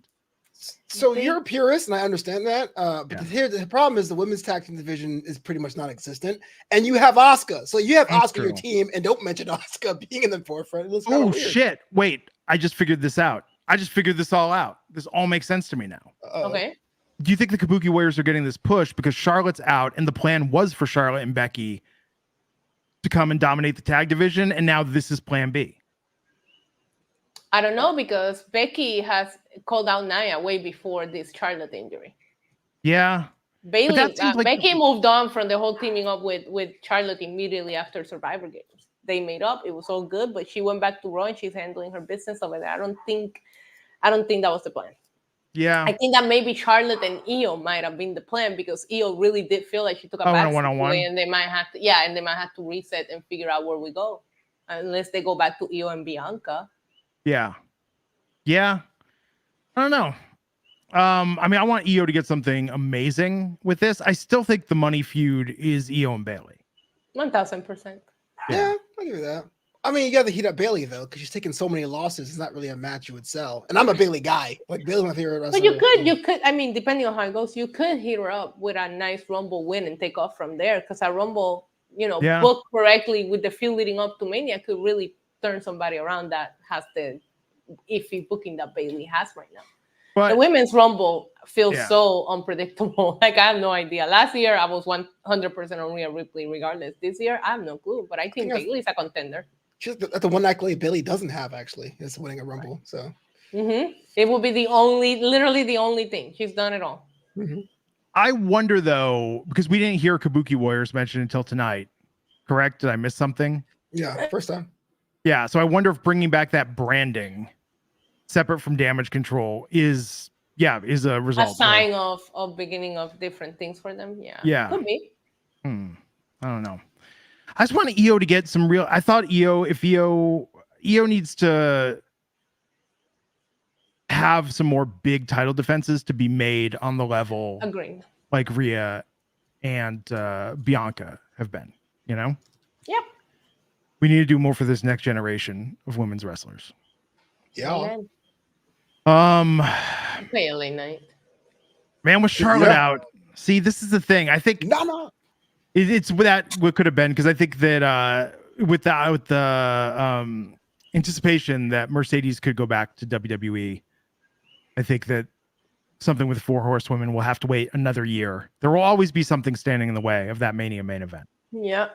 So you're a purist, and I understand that. But here the problem is the women's tag team division is pretty much non-existent, and you have Asuka. So you have Asuka on your team, and don't mention Asuka being in the forefront. Oh shit! Wait, I just figured this out. I just figured this all out. This all makes sense to me now. Okay. Do you think the Kabuki Warriors are getting this push because Charlotte's out, and the plan was for Charlotte and Becky to come and dominate the tag division, and now this is Plan B? I don't know, because Becky has called out Nia way before this Charlotte injury. Yeah. Becky moved on from the whole teaming up with Charlotte immediately after Survivor Games. They made up. It was all good, but she went back to Raw and she's handling her business over there. I don't think that was the plan. Yeah. I think that maybe Charlotte and Io might have been the plan, because Io really did feel like she took a back away, and they might have to reset and figure out where we go, unless they go back to Io and Bianca. Yeah. I don't know. I mean, I want Io to get something amazing with this. I still think the money feud is Io and Bailey. 1000%. Yeah, I give you that. I mean, you got to heat up Bailey though, because she's taking so many losses. It's not really a match you would sell. And I'm a Bailey guy. Like Bailey's my favorite wrestler. But you could. I mean, depending on how it goes, you could heat her up with a nice Rumble win and take off from there. Because a Rumble, booked correctly with the feud leading up to Mania, could really turn somebody around that has the iffy booking that Bailey has right now. But the women's Rumble feels so unpredictable. Like, I have no idea. Last year, I was 100% on Rhea Ripley regardless. This year, I have no clue. But I think Bailey's a contender. She's the one accolade Bailey doesn't have, actually, is winning a Rumble. So it will be literally the only thing. She's done it all. Mm-hmm. I wonder, though, because we didn't hear Kabuki Warriors mentioned until tonight. Correct? Did I miss something? Yeah, first time. Yeah, so I wonder if bringing back that branding separate from Damage Control is a result. A sign of beginning of different things for them. Yeah. Could be. I don't know. I just want Io to get some real. I thought Io needs to have some more big title defenses to be made on the level. Agreed. Like Rhea and Bianca have been. Yep. We need to do more for this next generation of women's wrestlers. Yeah. Bailey night. Man, with Charlotte out. See, this is the thing. I think it's that what could have been, because I think that with the anticipation that Mercedes could go back to WWE, I think that something with 4 horsewomen will have to wait another year. There will always be something standing in the way of that Mania main event. Yeah.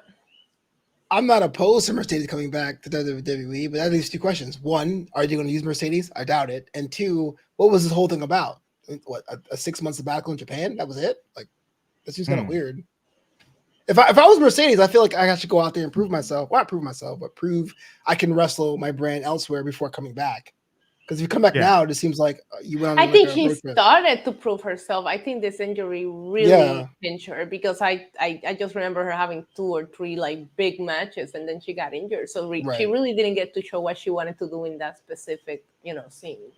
I'm not opposed to Mercedes coming back to WWE, but that leaves 2 questions. 1, are they going to use Mercedes? I doubt it. And 2, what was this whole thing about? what a 6 month sabbatical in Japan. That was it. Like that's just kind of weird. If I was Mercedes, I feel like I should go out there and prove myself. Well, not prove myself, but prove I can wrestle my brand elsewhere before coming back. Because if you come back now, it just seems like you went on. I think she started to prove herself. I think this injury really pinched her because I just remember her having 2 or 3 like big matches and then she got injured. So she really didn't get to show what she wanted to do in that specific, scene.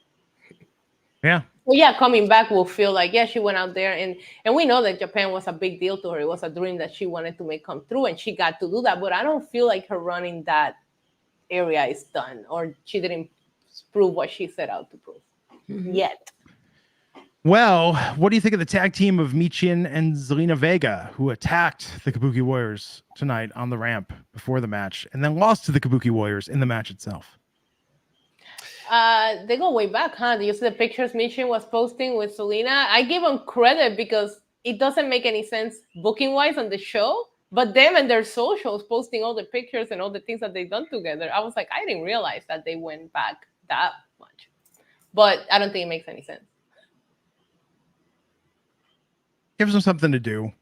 Yeah. Well, yeah, coming back will feel like, she went out there and we know that Japan was a big deal to her. It was a dream that she wanted to make come true and she got to do that. But I don't feel like her running that area is done or she didn't prove what she set out to prove yet. Well, what do you think of the tag team of Michin and Zelina Vega, who attacked the Kabuki Warriors tonight on the ramp before the match and then lost to the Kabuki Warriors in the match itself? They go way back, huh? Do you see the pictures Michin was posting with Zelina? I give them credit because it doesn't make any sense booking-wise on the show, but them and their socials posting all the pictures and all the things that they've done together, I was like, I didn't realize that they went back that much. But I don't think it makes any sense. Gives them something to do.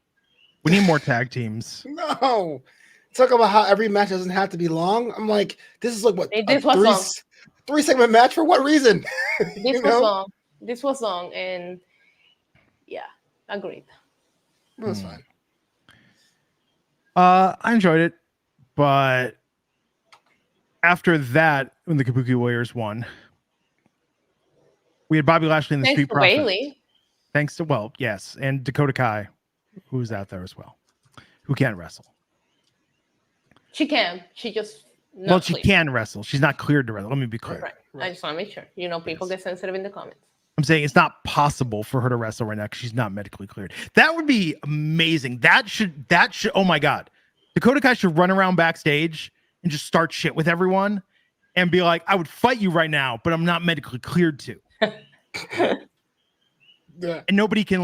We need more tag teams. No. Talk about how every match doesn't have to be long. I'm like, this is like what? This was long. 3-segment match for what reason? This was long. This was long, and agreed. It was fine. I enjoyed it, but after that, when the Kabuki Warriors won, we had Bobby Lashley in the Street Profits. Bailey. Thanks to yes, and Dakota Kai, who's out there as well, who can't wrestle. She can. She just. She can wrestle. She's not cleared to wrestle. Let me be clear. Right. I just want to make sure. People get sensitive in the comments. I'm saying it's not possible for her to wrestle right now because she's not medically cleared. That would be amazing. That should. Oh my God, Dakota Kai should run around backstage and just start shit with everyone, and be like, "I would fight you right now, but I'm not medically cleared to." And nobody can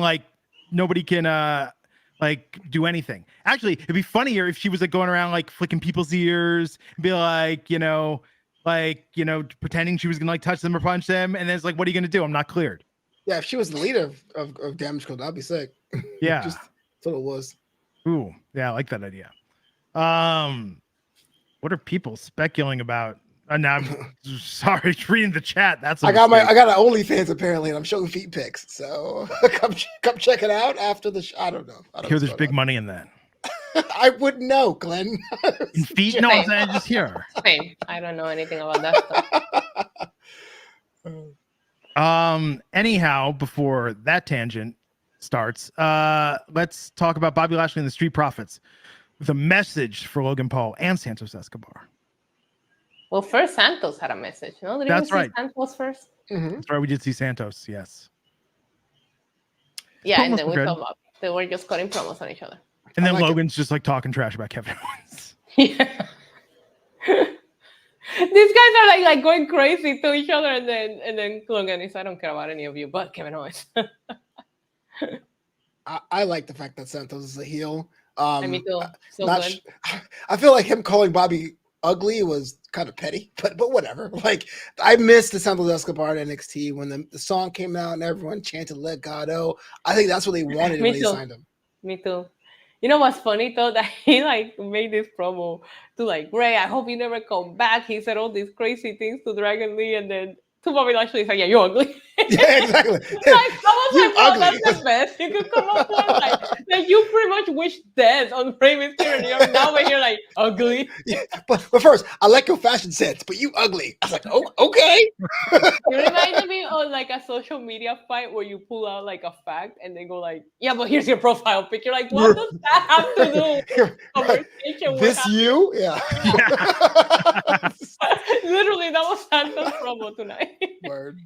do anything. Actually, it'd be funnier if she was like going around like flicking people's ears, and be like, pretending she was gonna like touch them or punch them, and then it's like, what are you gonna do? I'm not cleared. Yeah, if she was the leader of Damage Control, that'd be sick. Yeah, just what it was. Ooh, yeah, I like that idea. What are people speculating about? Now I'm sorry, reading the chat. I got an OnlyFans apparently, and I'm showing feet pics. So come check it out after the show. I don't know. I hear there's big money in that. I wouldn't know, Glenn. In feet? No, I'm saying just here. Same. I don't know anything about that stuff. Anyhow, before that tangent starts, let's talk about Bobby Lashley and the Street Profits with a message for Logan Paul and Santos Escobar. Well, first Santos had a message. No, did that's right. Santos first. Mm-hmm. That's right. We did see Santos. Yes. Yeah, and then we saw Bob. They were just cutting promos on each other. And then Logan's just like talking trash about Kevin Owens. Yeah. These guys are like going crazy to each other, and then Logan is, I don't care about any of you, but Kevin Owens. I like the fact that Santos is a heel. Me too. So good. I feel like him calling Bobby ugly was kind of petty, but whatever. Like, I missed the Santos Escobar at NXT when the song came out and everyone chanted "Let God O." I think that's what they wanted when they signed him. Me too. You know what's funny though? That he like made this promo to like, Ray, I hope you never come back. He said all these crazy things to Dragon Lee, and then to Bobby Lashley, he's like, yeah, you're ugly. Yeah, exactly. Like, someone's like, that's the best you could come up with. Like you pretty much wish death on Rey Mysterio, and you're now when you're like ugly. Yeah, but first, I like your fashion sense, but you ugly. I was like, oh, okay. You remind me of like a social media fight where you pull out like a fact and they go like, yeah, but here's your profile picture. Like, what does that have to do with conversation? This you? Yeah. Literally, that was Santos' promo tonight. Word.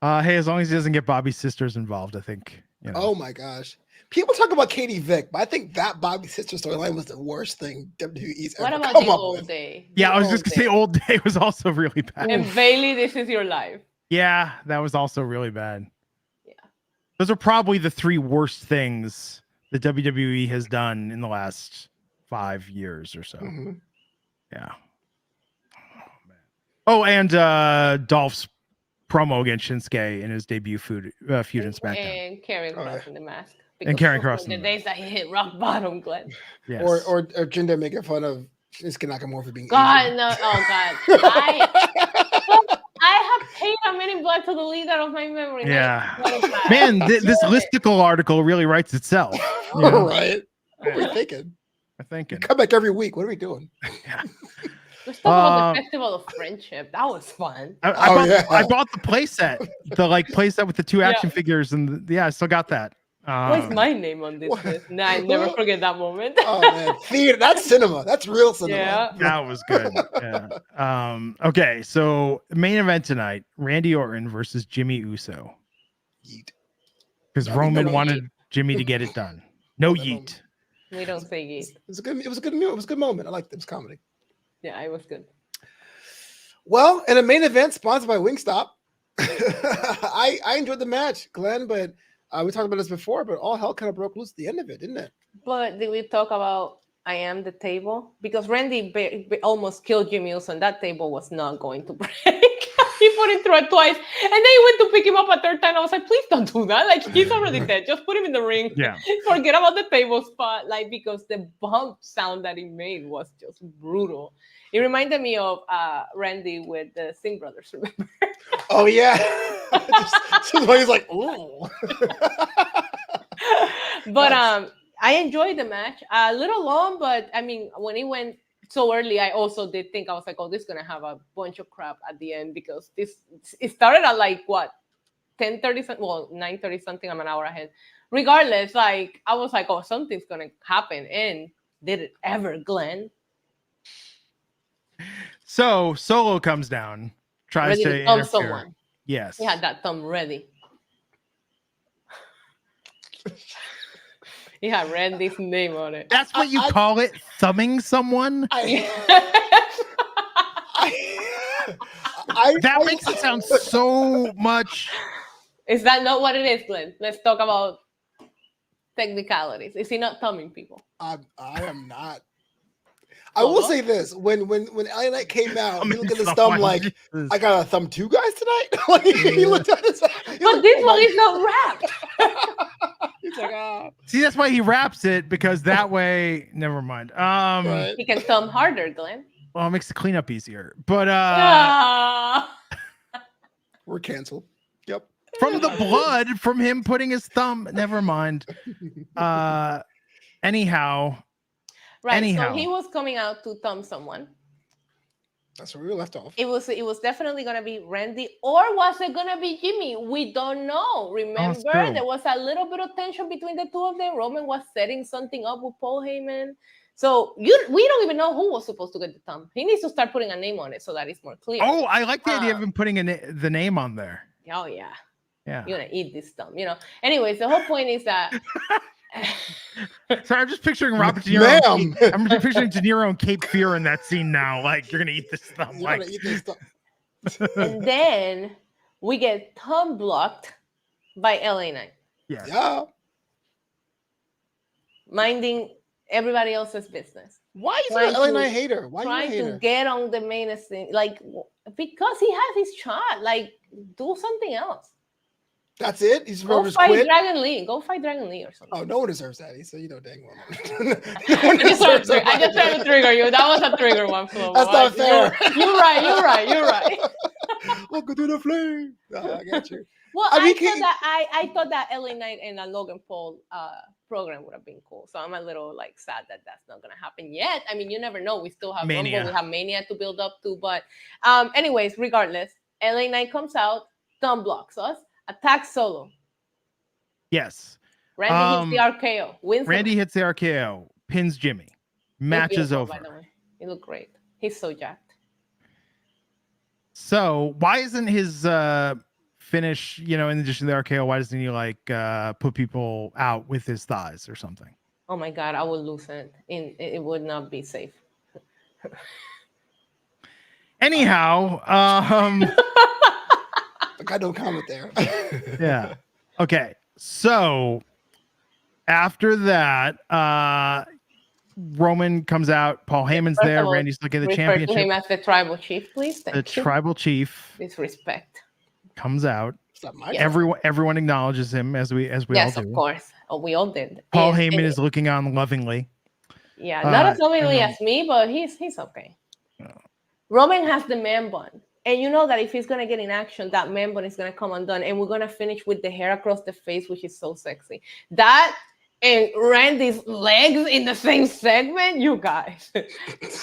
Hey, as long as he doesn't get Bobby's sisters involved, I think. Oh my gosh. People talk about Katie Vick, but I think that Bobby's sister storyline was the worst thing WWE's ever come up with. What about the old day? Yeah, I was just gonna say old day was also really bad. And Bailey, this is your life. Yeah, that was also really bad. Yeah. Those are probably the 3 worst things that WWE has done in the last 5 years or so. Mm-hmm. Yeah. Oh, and Dolph's promo against Shinsuke in his debut feud in SmackDown. And Karrion Kross in the mask. And Karrion Kross in the days that he hit rock bottom, Glenn. Yes. Or Jinder making fun of Shinsuke Nakamura for being God, Asian. no. Oh, God. I have paid a minute blood to delete that of my memory. Yeah. Man, this listicle article really writes itself. You know? Right. What are we thinking? I'm thinking. Come back every week. What are we doing? Yeah. Let's talk about the Festival of Friendship. That was fun. I bought the playset, playset with the two action figures, and I still got that. What's my name on this list? Nah, I never forget that moment. Oh man, theater. That's cinema. That's real cinema. Yeah, that was good. Yeah. Okay, so main event tonight: Randy Orton versus Jimmy Uso. Yeet. Because Roman wanted Jimmy to get it done. No yeet. We don't say yeet. It was a good moment. I liked it. It was comedy. Yeah, it was good. Well, in a main event sponsored by Wingstop, I enjoyed the match, Glenn, but we talked about this before, but all hell kind of broke loose at the end of it, didn't it? But did we talk about I am the table? Because Randy almost killed Jimmy Uso, and that table was not going to break. He put him through it twice, and then he went to pick him up a third time. I was like, please don't do that. Like, he's already dead. Just put him in the ring. Yeah. Forget about the table spot. Like, because the bump sound that he made was just brutal. It reminded me of Randy with the Singh brothers, remember? Oh, yeah. Just when he's like, ooh. But I enjoyed the match. A little long, but I mean, when it went so early, I also did think, I was like, oh, this is going to have a bunch of crap at the end, because it started at like, what, 10:30, well, 9:30 something, I'm an hour ahead. Regardless, like, I was like, oh, something's going to happen. And did it ever, Glenn? So Solo comes down, tries to thumb interfere. someone. Yes. He had that thumb ready. He had Randy's name on it. That's what you call it? Thumbing someone? That makes it sound so much. Is that not what it is, Glenn? Let's talk about technicalities. Is he not thumbing people? I am not. I will say this: when LA Knight came out, he looked at his thumb like, "I gotta thumb two guys tonight." Like, he looked at his. But this one is not wrapped. He's like, See, that's why he wraps it, because that way. Never mind. Right. He can thumb harder, Glenn. Well, it makes the cleanup easier. But we're canceled. Yep. From the blood from him putting his thumb. Never mind. Anyhow. Right. So he was coming out to thumb someone. That's where we were left off. It was definitely gonna be Randy, or was it gonna be Jimmy? We don't know. Remember, there was a little bit of tension between the two of them. Roman was setting something up with Paul Heyman. So we don't even know who was supposed to get the thumb. He needs to start putting a name on it so that it's more clear. Oh, I like the idea of him putting the name on there. Oh yeah. Yeah. You're gonna eat this thumb, you know. Anyways, the whole point is that. Sorry, I'm just picturing Robert De Niro. I'm just picturing De Niro and Cape Fear in that scene now. Like, you're gonna eat this thumb. You're gonna eat this thumb. And then we get thumb blocked by LA Knight. Yes. Yeah. Minding everybody else's business. Why is there an LA Knight hater? Why trying you a hater? to get on the main thing, like, because he has his shot. Like, do something else. That's it. He's Go fight quit. Dragon Lee. Go fight Dragon Lee or something. Oh, no one deserves that. So you know dang well. I just tried to trigger you. That was a trigger one, Flo. That's not fair. You're right. Welcome to the flame. I got you. Well, I thought that LA Knight and a Logan Paul program would have been cool. So I'm a little like sad that that's not gonna happen yet. I mean, you never know. We still have Mania. Rumble, we have Mania to build up to. But anyways, regardless, LA Knight comes out, thumb blocks us, attacks Solo. Yes. Randy hits the RKO. Randy hits the RKO, pins Jimmy. Match is over. By the way. He looked great. He's so jacked. So why isn't his finish, in addition to the RKO, why doesn't he like put people out with his thighs or something? Oh my God, I would lose it. It would not be safe. Anyhow, Like, I don't comment there. yeah. Okay. So after that, Roman comes out. Paul Heyman's there. Randy's looking at the championship. Refer to him as the tribal chief, please. The tribal chief. Disrespect. comes out. Yes. Everyone acknowledges him as we all do. Yes, of course. Oh, we all did. Paul Heyman is looking on lovingly. Yeah, not as lovingly as me, but he's okay. Roman has the man bun. And you know that if he's going to get in action, that man bun is going to come undone. And we're going to finish with the hair across the face, which is so sexy. That and Randy's legs in the same segment, you guys.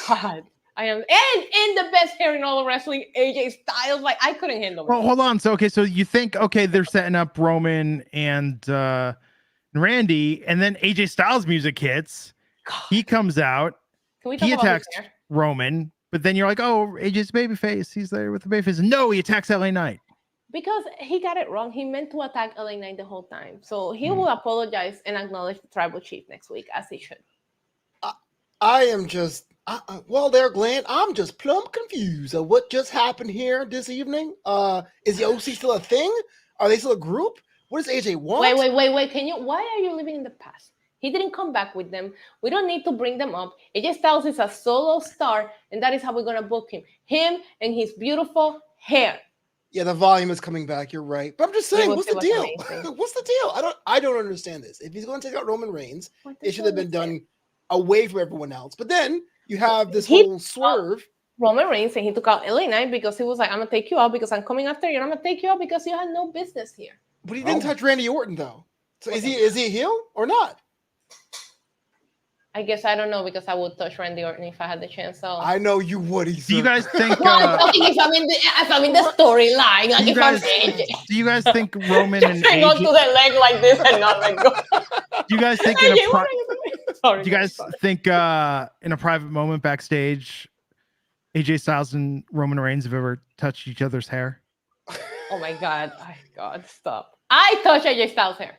God, I am. And the best hair in all of wrestling, AJ Styles. Like, I couldn't handle it. Well, hold on. So you think, they're setting up Roman and Randy, and then AJ Styles music hits. God. He comes out. He attacks Roman. But then you're like, oh, AJ's babyface. He's there with the babyface. No, he attacks LA Knight. Because he got it wrong. He meant to attack LA Knight the whole time. So he will apologize and acknowledge the tribal chief next week, as he should. I am just, well, there, Glenn, I'm just plumb confused of what just happened here this evening. Is the OC still a thing? Are they still a group? What does AJ want? Wait. Why are you living in the past? He didn't come back with them. We don't need to bring them up. AJ Styles is a solo star, and that is how we're going to book him. Him and his beautiful hair. Yeah, the volume is coming back. You're right. But I'm just saying, what's the deal? What's the deal? I don't understand this. If he's going to take out Roman Reigns, it should have been done away from everyone else. But then you have this whole swerve. Roman Reigns, and he took out LA Knight because he was like, I'm going to take you out because I'm coming after you, and I'm going to take you out because you had no business here. But he didn't touch Randy Orton, though. So is he a heel or not? I guess I don't know because I would touch Randy Orton if I had the chance. So I know you would. Do you guys think? If I'm in the storyline, like if I'm AJ. Do you guys think Roman and hang on to the leg like this and not let go? Do you guys think? Do you guys think in a private moment backstage, AJ Styles and Roman Reigns have ever touched each other's hair? Oh my God! Stop! I touch AJ Styles' hair.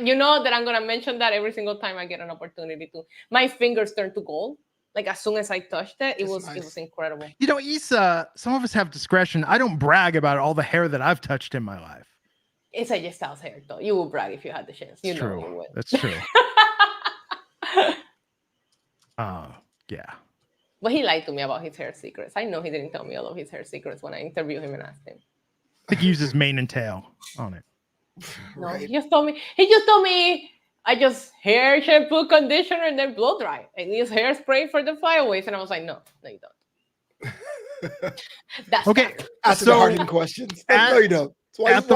You know that I'm gonna mention that every single time I get an opportunity to. My fingers turn to gold. Like as soon as I touched it, it was incredible. You know, Issa, some of us have discretion. I don't brag about all the hair that I've touched in my life. It's AJ Styles' hair, though. You would brag if you had the chance. You know you would. That's true. Yeah. But he lied to me about his hair secrets. I know he didn't tell me all of his hair secrets when I interviewed him and asked him. I think he uses mane and tail on it. No, right. He just told me I just hair shampoo, conditioner, and then blow dry. And use hairspray for the flyaways. And I was like, no, you don't. That's okay. Ask the hard questions. No, you don't. At the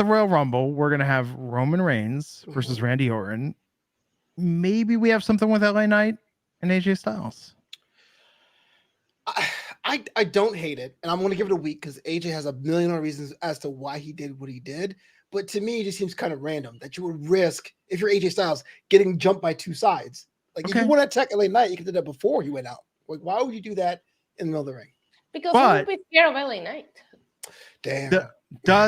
Royal Rumble, we're gonna have Roman Reigns versus Randy Orton. Maybe we have something with LA Knight and AJ Styles. I don't hate it, and I'm going to give it a week because AJ has a million other reasons as to why he did what he did. But to me, it just seems kind of random that you would risk, if you're AJ Styles, getting jumped by two sides. Like if you want to attack LA Knight, you could do that before he went out. Like why would you do that in the middle of the ring? Because he would be scared of LA Knight. Damn.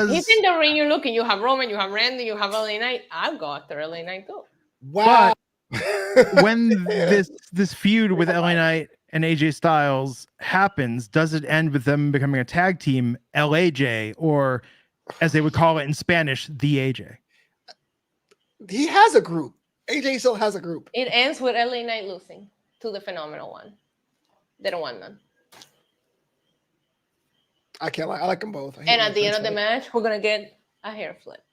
He's in the ring. You're looking. You have Roman. You have Randy. You have LA Knight. I'll go after LA Knight too. Wow. But when this feud with LA Knight and AJ Styles happens, does it end with them becoming a tag team, LAJ, or as they would call it in Spanish, the AJ? He has a group. AJ still has a group. It ends with LA Knight losing to the Phenomenal One. They don't want none. I can't lie. I like them both. And at the end of the match, we're gonna get a hair flip.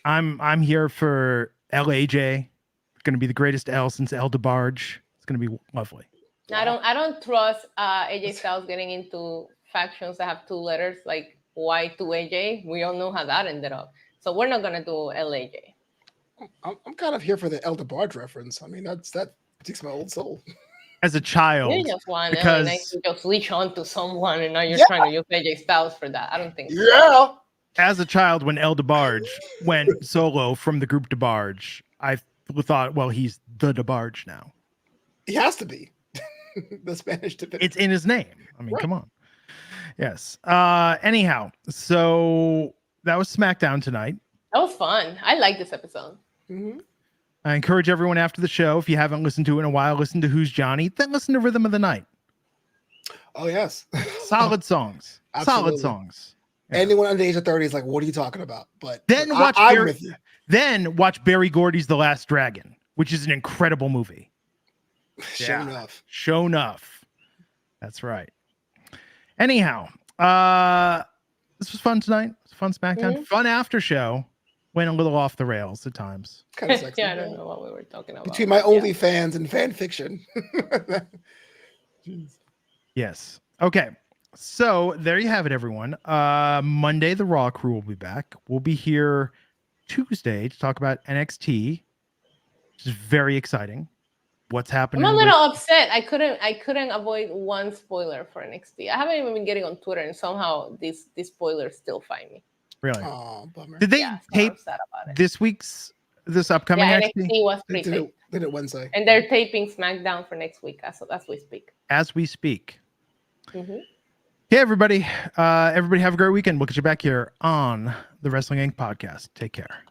I'm here for LAJ. It's gonna be the greatest L since El DeBarge. It's gonna be lovely. I don't trust AJ Styles getting into factions that have two letters like Y to AJ. We all know how that ended up. So we're not gonna do LAJ. I'm kind of here for the El DeBarge reference. I mean, that takes my old soul. As a child, you just want LA Knight to just leech on to someone, and now you're trying to use AJ Styles for that. I don't think so. Yeah. As a child, when El DeBarge went solo from the group DeBarge, I thought, well, he's the DeBarge now. He has to be. The Spanish divinity. It's in his name. I mean, come on. Yes. Anyhow, so that was SmackDown tonight. That was fun. I like this episode. Mm-hmm. I encourage everyone after the show, if you haven't listened to it in a while, listen to Who's Johnny, then listen to Rhythm of the Night. Oh, yes. Solid songs. Absolutely. Solid songs. Yeah. Anyone under the age of 30 is like, what are you talking about? But then watch Barry Gordy's The Last Dragon, which is an incredible movie. Show enough. That's right. Anyhow, this was fun tonight. It was a fun SmackDown. Fun after show. Went a little off the rails at times. Kind of sexy. Yeah, I don't know what we were talking about. Between my OnlyFans and fan fiction. Yes. Okay. So there you have it, everyone. Monday, the Raw crew will be back. We'll be here Tuesday to talk about NXT, which is very exciting. What's happening? I'm a little upset. I couldn't avoid one spoiler for NXT. I haven't even been getting on Twitter, and somehow these spoilers still find me. Really? Oh, bummer. Did they tape this upcoming NXT was pre-taped. Did it Wednesday. And they're taping SmackDown for next week as we speak. As we speak. Hey, everybody. Everybody have a great weekend. We'll get you back here on the Wrestling Inc. podcast. Take care.